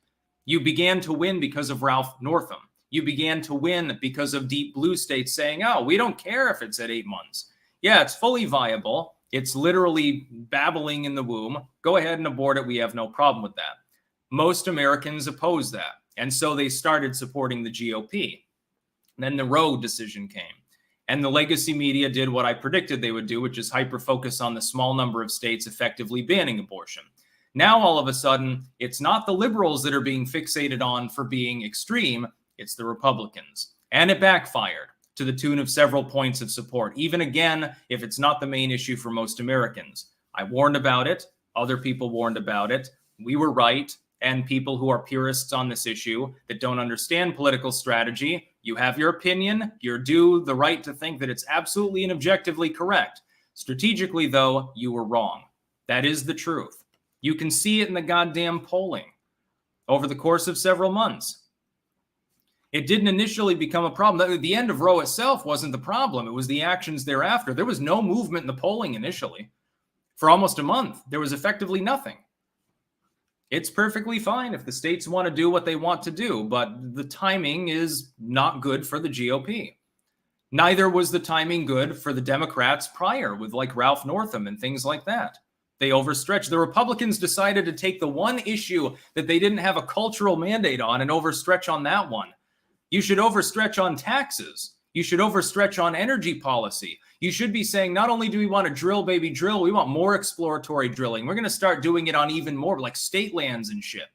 You began to win because of Ralph Northam. You began to win because of deep blue states saying, oh, we don't care if it's at 8 months. Yeah, it's fully viable. It's literally babbling in the womb. Go ahead and abort it. We have no problem with that. Most Americans oppose that. And so they started supporting the GOP. Then the Roe decision came. And the legacy media did what I predicted they would do, which is hyper-focus on the small number of states effectively banning abortion. Now, all of a sudden, it's not the liberals that are being fixated on for being extreme. It's the Republicans. And it backfired to the tune of several points of support, even again, if it's not the main issue for most Americans. I warned about it. Other people warned about it. We were right. And people who are purists on this issue that don't understand political strategy, you have your opinion. You're due the right to think that it's absolutely and objectively correct. Strategically, though, you were wrong. That is the truth. You can see it in the goddamn polling over the course of several months. It didn't initially become a problem. The end of Roe itself wasn't the problem. It was the actions thereafter. There was no movement in the polling initially. For almost a month, there was effectively nothing. It's perfectly fine if the states want to do what they want to do, but the timing is not good for the GOP. Neither was the timing good for the Democrats prior with like Ralph Northam and things like that. They overstretched. The Republicans decided to take the one issue that they didn't have a cultural mandate on and overstretch on that one. You should overstretch on taxes. You should overstretch on energy policy. You should be saying, not only do we want to drill, baby, drill, we want more exploratory drilling. We're going to start doing it on even more, like state lands and shit.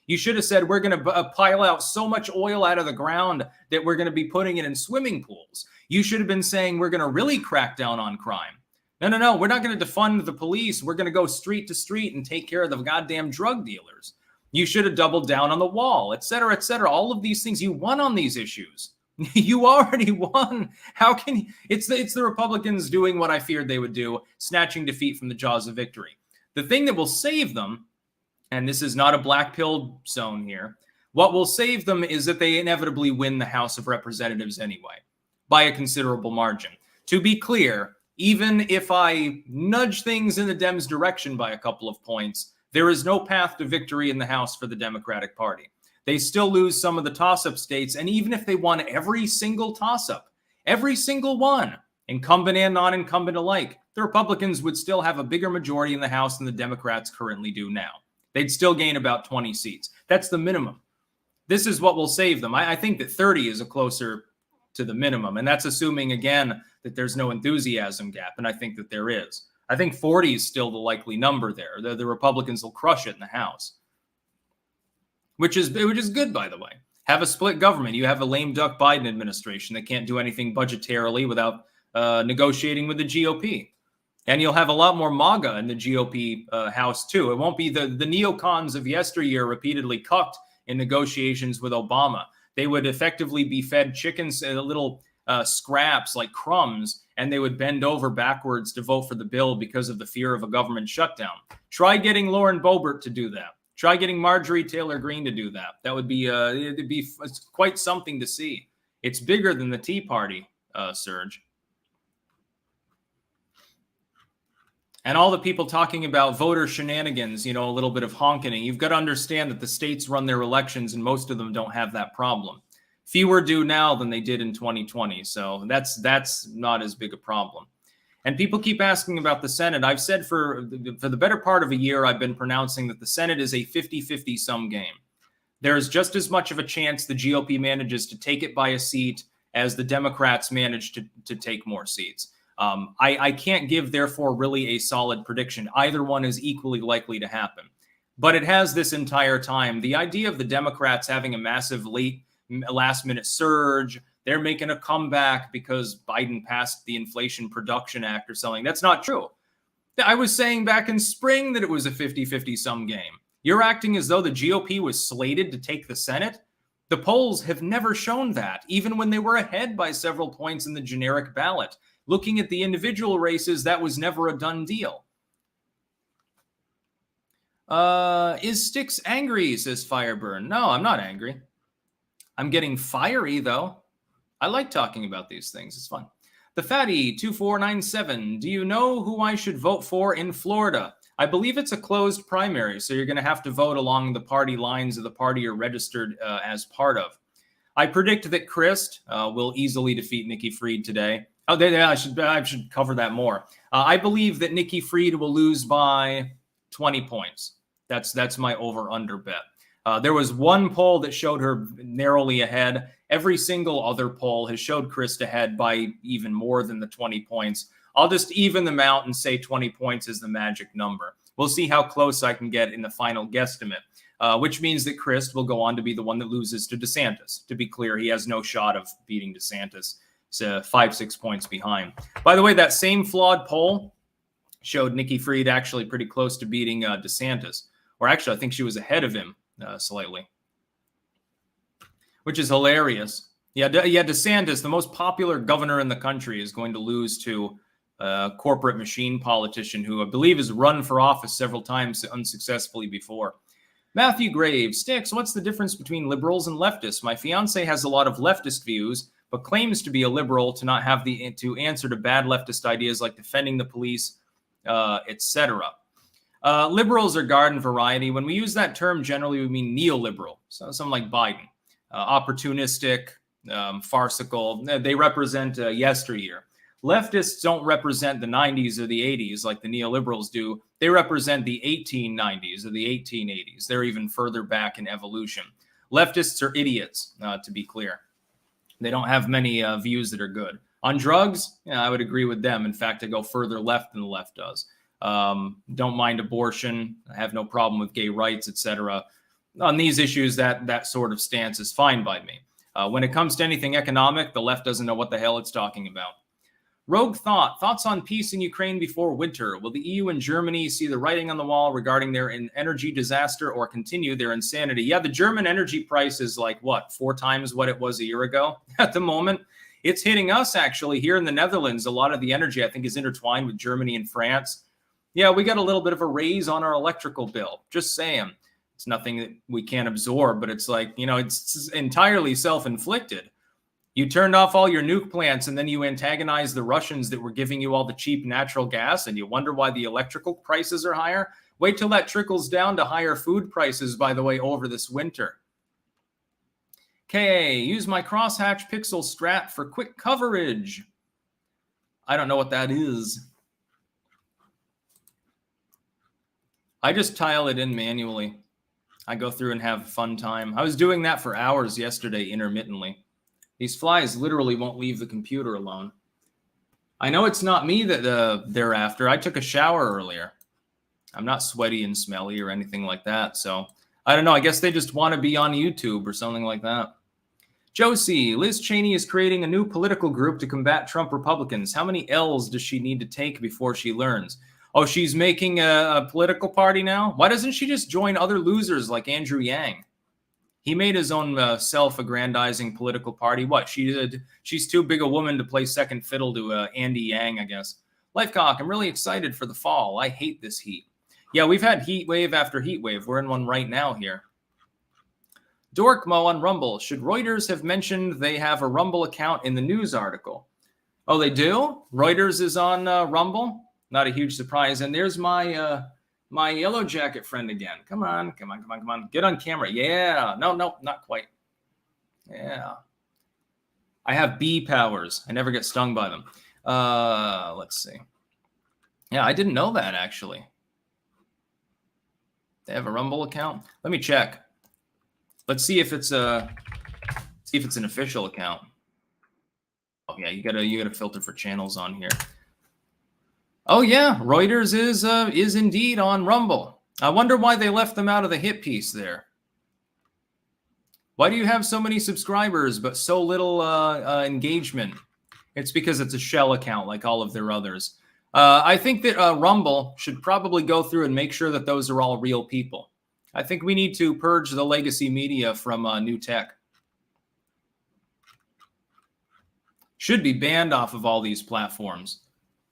You should have said, we're going to pile out so much oil out of the ground that we're going to be putting it in swimming pools. You should have been saying, we're going to really crack down on crime. No, we're not going to defund the police. We're going to go street to street and take care of the goddamn drug dealers. You should have doubled down on the wall, et cetera, et cetera. All of these things, you won on these issues. You already won. How can you? It's the Republicans doing what I feared they would do, snatching defeat from the jaws of victory. The thing that will save them, and this is not a black pill zone here, what will save them is that they inevitably win the House of Representatives anyway, by a considerable margin. To be clear, even if I nudge things in the Dems' direction by a couple of points, there is no path to victory in the House for the Democratic Party. They still lose some of the toss-up states, and even if they won every single toss-up, every single one, incumbent and non-incumbent alike, the Republicans would still have a bigger majority in the House than the Democrats currently do now. They'd still gain about 20 seats. That's the minimum. This is what will save them. I think that 30 is a closer to the minimum, and that's assuming, again, that there's no enthusiasm gap, and I think that there is. I think 40 is still the likely number there. The Republicans will crush it in the House. Which is good, by the way. Have a split government. You have a lame duck Biden administration that can't do anything budgetarily without negotiating with the GOP. And you'll have a lot more MAGA in the GOP House, too. It won't be the neocons of yesteryear repeatedly cucked in negotiations with Obama. They would effectively be fed chickens, little scraps like crumbs, and they would bend over backwards to vote for the bill because of the fear of a government shutdown. Try getting Lauren Boebert to do that. Try getting Marjorie Taylor Greene to do that. That would be it'd be quite something to see. It's bigger than the Tea Party, Serge. And all the people talking about voter shenanigans, you know, a little bit of honking. You've got to understand that the states run their elections, and most of them don't have that problem. Fewer do now than they did in 2020. So that's not as big a problem. And people keep asking about the Senate. I've said for the better part of a year, I've been pronouncing that the Senate is a 50-50 sum game. There's just as much of a chance the GOP manages to take it by a seat as the Democrats manage to take more seats. I can't give, therefore, really a solid prediction. Either one is equally likely to happen. But it has this entire time. The idea of the Democrats having a massive last-minute surge, they're making a comeback because Biden passed the Inflation Production Act or something. That's not true. I was saying back in spring that it was a 50-50 sum game. You're acting as though the GOP was slated to take the Senate. The polls have never shown that, even when they were ahead by several points in the generic ballot. Looking at the individual races, that was never a done deal. Is Styx angry, says Fireburn. No, I'm not angry. I'm getting fiery, though. I like talking about these things. It's fun. The Fatty 2497. Do you know who I should vote for in Florida? I believe it's a closed primary, so you're going to have to vote along the party lines of the party you're registered as part of. I predict that Christ will easily defeat Nikki Fried today. Oh, I should cover that more. I believe that Nikki Fried will lose by 20 points. That's my over-under bet. There was one poll that showed her narrowly ahead. Every single other poll has showed Christ ahead by even more than the 20 points. I'll just even them out and say 20 points is the magic number. We'll see how close I can get in the final guesstimate, which means that Christ will go on to be the one that loses to DeSantis. To be clear, he has no shot of beating DeSantis. It's 5-6 points behind. By the way, that same flawed poll showed Nikki Fried actually pretty close to beating DeSantis. Or actually, I think she was ahead of him slightly, which is hilarious. Yeah, DeSantis, the most popular governor in the country, is going to lose to a corporate machine politician who I believe has run for office several times unsuccessfully before. Matthew Graves, Styx, what's the difference between liberals and leftists? My fiance has a lot of leftist views, but claims to be a liberal to not have to answer to bad leftist ideas like defending the police, etc. Liberals are garden variety. When we use that term, generally we mean neoliberal. So something like Biden, opportunistic, farcical. They represent yesteryear. Leftists don't represent the 90s or the 80s like the neoliberals do. They represent the 1890s or the 1880s. They're even further back in evolution. Leftists are idiots, to be clear. They don't have many views that are good. On drugs, yeah, I would agree with them. In fact, I go further left than the left does. Don't mind abortion. I have no problem with gay rights, etc. On these issues, that sort of stance is fine by me. When it comes to anything economic, the left doesn't know what the hell it's talking about. Rogue thoughts on peace in Ukraine before winter. Will the EU and Germany see the writing on the wall regarding their energy disaster or continue their insanity? Yeah, the German energy price is like, 4 times what it was a year ago at the moment. It's hitting us, actually, here in the Netherlands. A lot of the energy, I think, is intertwined with Germany and France. Yeah, we got a little bit of a raise on our electrical bill. Just saying. It's nothing that we can't absorb, but it's like, it's entirely self-inflicted. You turned off all your nuke plants and then you antagonized the Russians that were giving you all the cheap natural gas and you wonder why the electrical prices are higher? Wait till that trickles down to higher food prices, by the way, over this winter. Okay, use my crosshatch pixel strat for quick coverage. I don't know what that is. I just tile it in manually. I go through and have a fun time. I was doing that for hours yesterday intermittently. These flies literally won't leave the computer alone. I know it's not me that they're after. I took a shower earlier. I'm not sweaty and smelly or anything like that. So I don't know. I guess they just want to be on YouTube or something like that. Josie, Liz Cheney is creating a new political group to combat Trump Republicans. How many L's does she need to take before she learns? Oh, she's making a political party now? Why doesn't she just join other losers like Andrew Yang? He made his own self-aggrandizing political party. What? She's too big a woman to play second fiddle to Andy Yang, I guess. Lifecock, I'm really excited for the fall. I hate this heat. Yeah, we've had heat wave after heat wave. We're in one right now here. Dorkmo on Rumble. Should Reuters have mentioned they have a Rumble account in the news article? Oh, they do? Reuters is on Rumble? Not a huge surprise. And there's my my yellow jacket friend again. Come on. Get on camera. Yeah. No, not quite. Yeah. I have bee powers. I never get stung by them. Let's see. Yeah, I didn't know that, actually. They have a Rumble account? Let me check. Let's see if it's an official account. Oh yeah, you gotta filter for channels on here. Oh yeah, Reuters is indeed on Rumble. I wonder why they left them out of the hit piece there. Why do you have so many subscribers but so little engagement? It's because it's a shell account like all of their others. I think that Rumble should probably go through and make sure that those are all real people. I think we need to purge the legacy media from new tech. Should be banned off of all these platforms.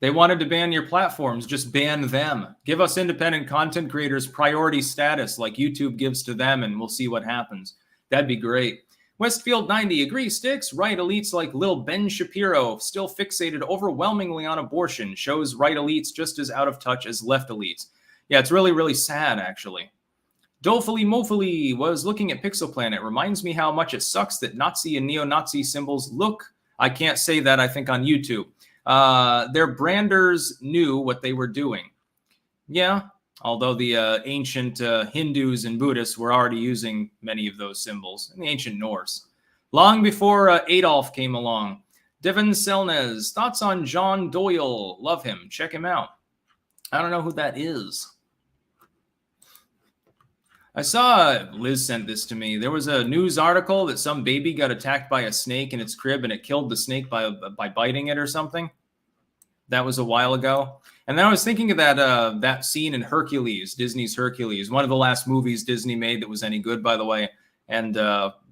They wanted to ban your platforms, just ban them. Give us independent content creators priority status like YouTube gives to them, and we'll see what happens. That'd be great. Westfield 90, agree, Sticks? Right elites like Lil Ben Shapiro, still fixated overwhelmingly on abortion, shows right elites just as out of touch as left elites. Yeah, it's really, really sad, actually. Dolefully Mofully was looking at Pixel Planet. Reminds me how much it sucks that Nazi and neo-Nazi symbols look. I can't say that, I think, on YouTube. Their branders knew what they were doing. Yeah, although the ancient Hindus and Buddhists were already using many of those symbols, in the ancient Norse. Long before Adolf came along. Devin Selnez, thoughts on John Doyle? Love him. Check him out. I don't know who that is. I saw Liz sent this to me. There was a news article that some baby got attacked by a snake in its crib and it killed the snake by biting it or something. That was a while ago. And then I was thinking of that scene in Hercules, Disney's Hercules, one of the last movies Disney made that was any good, by the way. And,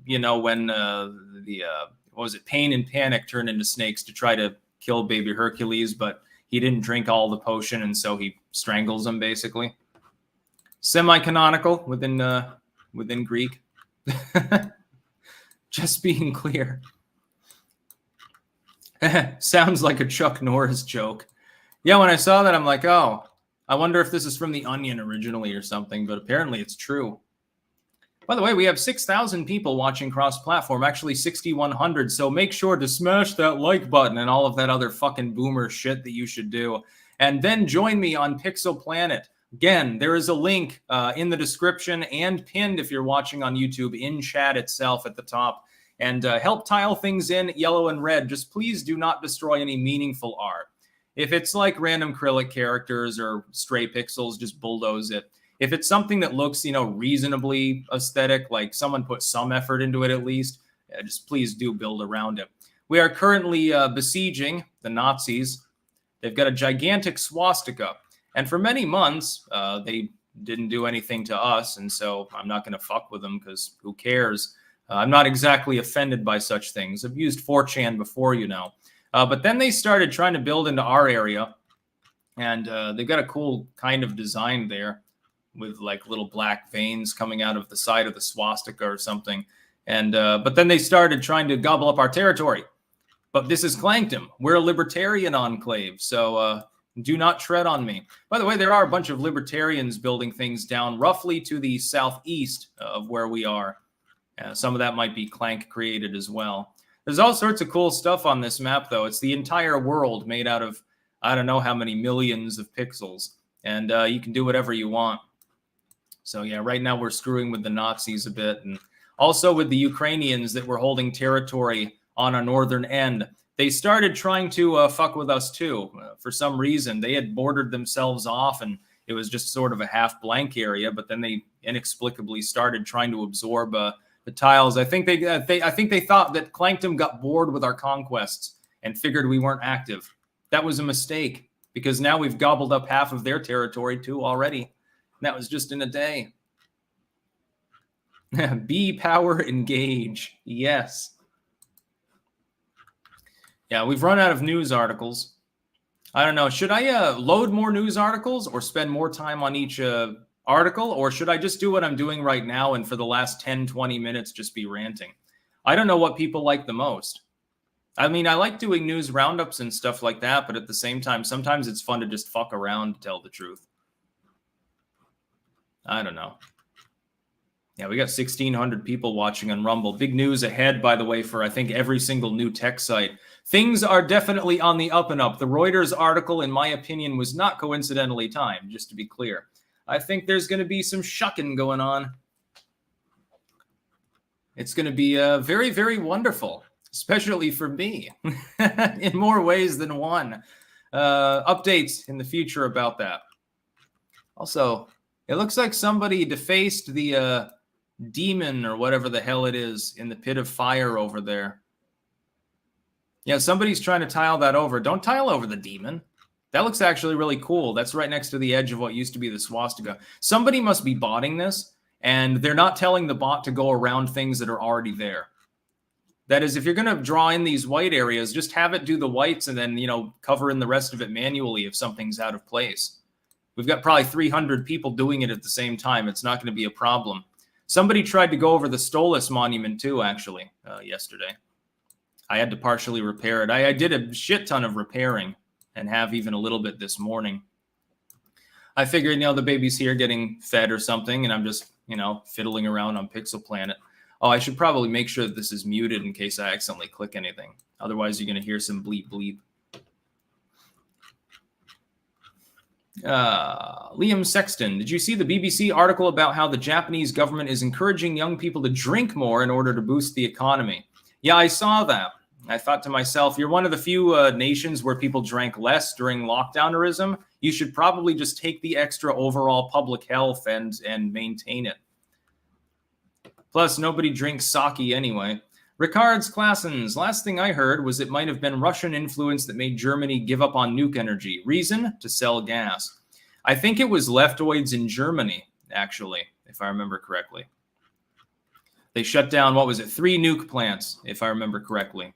you know, when what was it, Pain and Panic turned into snakes to try to kill baby Hercules, but he didn't drink all the potion, and so he strangles them, basically. Semi-canonical within Greek. Just being clear. Sounds like a Chuck Norris joke. Yeah, when I saw that, I'm like, oh, I wonder if this is from The Onion originally or something, but apparently it's true. By the way, we have 6,000 people watching cross-platform, actually 6,100, so make sure to smash that like button and all of that other fucking boomer shit that you should do. And then join me on Pixel Planet. Again, there is a link in the description and pinned if you're watching on YouTube in chat itself at the top. And help tile things in yellow and red. Just please do not destroy any meaningful art. If it's like random acrylic characters or stray pixels, just bulldoze it. If it's something that looks, you know, reasonably aesthetic, like someone put some effort into it at least, just please do build around it. We are currently besieging the Nazis. They've got a gigantic swastika. And for many months, they didn't do anything to us. And so I'm not going to fuck with them because who cares? I'm not exactly offended by such things. I've used 4chan before, you know. But then they started trying to build into our area. And they've got a cool kind of design there with like little black veins coming out of the side of the swastika or something. And but then they started trying to gobble up our territory. But this is Clankdom. We're a libertarian enclave. So do not tread on me. By the way, there are a bunch of libertarians building things down roughly to the southeast of where we are. Some of that might be Clank created as well. There's all sorts of cool stuff on this map, though. It's the entire world made out of, I don't know how many millions of pixels. And you can do whatever you want. So, yeah, right now we're screwing with the Nazis a bit. And also with the Ukrainians that were holding territory on our northern end. They started trying to fuck with us, too. For some reason, they had bordered themselves off, and it was just sort of a half-blank area. But then they inexplicably started trying to absorb the tiles. I think they thought that Clankdom got bored with our conquests and figured we weren't active. That was a mistake, because now we've gobbled up half of their territory, too, already. And that was just in a day. B power engage. Yes. Yeah, we've run out of news articles. I don't know. Should I load more news articles or spend more time on each article? Or should I just do what I'm doing right now and for the last 10, 20 minutes just be ranting? I don't know what people like the most. I mean, I like doing news roundups and stuff like that, but at the same time, sometimes it's fun to just fuck around to tell the truth. I don't know. Yeah, we got 1,600 people watching on Rumble. Big news ahead, by the way, for I think every single new tech site. Things are definitely on the up and up. The Reuters article, in my opinion, was not coincidentally timed, just to be clear. I think there's going to be some shucking going on. It's going to be very, very wonderful, especially for me, in more ways than one. Updates in the future about that. Also, it looks like somebody defaced the demon or whatever the hell it is in the pit of fire over there. Yeah, somebody's trying to tile that over. Don't tile over the demon. That looks actually really cool. That's right next to the edge of what used to be the swastika. Somebody must be botting this, and they're not telling the bot to go around things that are already there. That is, if you're going to draw in these white areas, just have it do the whites and then, cover in the rest of it manually if something's out of place. We've got probably 300 people doing it at the same time. It's not going to be a problem. Somebody tried to go over the Stolas monument too, actually, yesterday. I had to partially repair it. I did a shit ton of repairing and have even a little bit this morning. I figured, the baby's here getting fed or something, and I'm just, fiddling around on Pixel Planet. Oh, I should probably make sure that this is muted in case I accidentally click anything. Otherwise, you're going to hear some bleep bleep. Liam Sexton, did you see the BBC article about how the Japanese government is encouraging young people to drink more in order to boost the economy? Yeah, I saw that. I thought to myself, you're one of the few nations where people drank less during lockdownerism. You should probably just take the extra overall public health and maintain it. Plus, nobody drinks sake anyway. Ricard's Classens, last thing I heard was it might have been Russian influence that made Germany give up on nuke energy. Reason? To sell gas. I think it was leftoids in Germany, actually, if I remember correctly. They shut down, 3 nuke plants, if I remember correctly.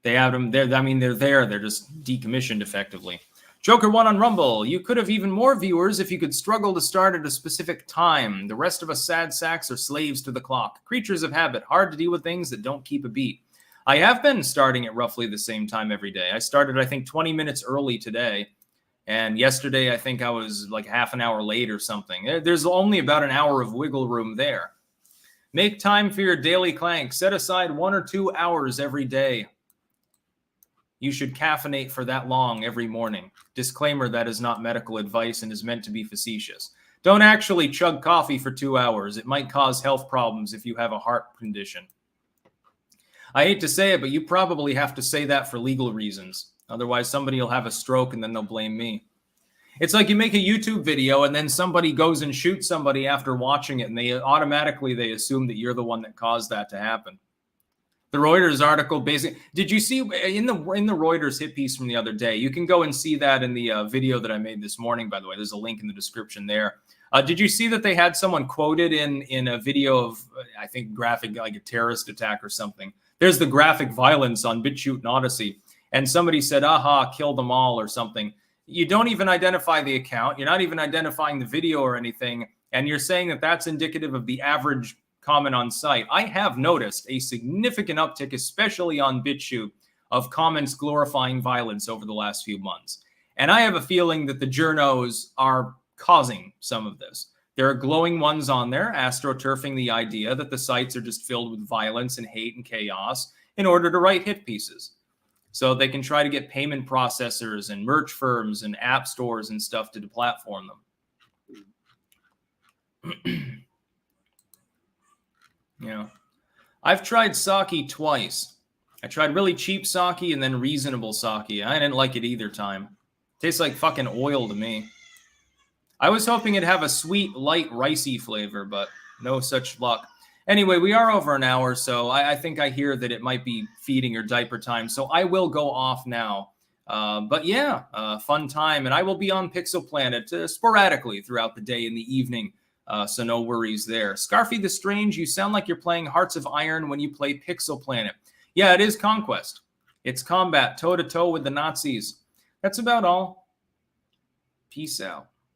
They have them there. I mean, they're there. They're just decommissioned effectively. Joker1 on Rumble. You could have even more viewers if you could struggle to start at a specific time. The rest of us sad sacks are slaves to the clock. Creatures of habit. Hard to deal with things that don't keep a beat. I have been starting at roughly the same time every day. I started, I think, 20 minutes early today. And yesterday, I think I was like half an hour late or something. There's only about an hour of wiggle room there. Make time for your daily clank. Set aside 1 or 2 hours every day. You should caffeinate for that long every morning. Disclaimer, that is not medical advice and is meant to be facetious. Don't actually chug coffee for 2 hours. It might cause health problems if you have a heart condition. I hate to say it, but you probably have to say that for legal reasons. Otherwise, somebody will have a stroke and then they'll blame me. It's like you make a YouTube video and then somebody goes and shoots somebody after watching it, and they assume that you're the one that caused that to happen. The Reuters article basically, did you see in the Reuters hit piece from the other day? You can go and see that in the video that I made this morning, by the way. There's a link in the description there. Did you see that they had someone quoted in a video of, I think, graphic, like a terrorist attack or something? There's the graphic violence on BitChute and Odyssey. And somebody said, aha, kill them all or something. You don't even identify the account. You're not even identifying the video or anything. And you're saying that that's indicative of the average comment on site. I have noticed a significant uptick, especially on BitChute, of comments glorifying violence over the last few months. And I have a feeling that the journos are causing some of this. There are glowing ones on there, astroturfing the idea that the sites are just filled with violence and hate and chaos in order to write hit pieces. So they can try to get payment processors and merch firms and app stores and stuff to deplatform them. I've tried sake twice. I tried really cheap sake and then reasonable sake. I didn't like it either time. Tastes like fucking oil to me. I was hoping it'd have a sweet, light, ricey flavor, but no such luck. Anyway, we are over an hour, so I think I hear that it might be feeding or diaper time, so I will go off now. But yeah, fun time, and I will be on Pixel Planet sporadically throughout the day and the evening. So no worries there. Scarfy the Strange, you sound like you're playing Hearts of Iron when you play Pixel Planet. Yeah, it is Conquest. It's combat, toe-to-toe with the Nazis. That's about all. Peace out.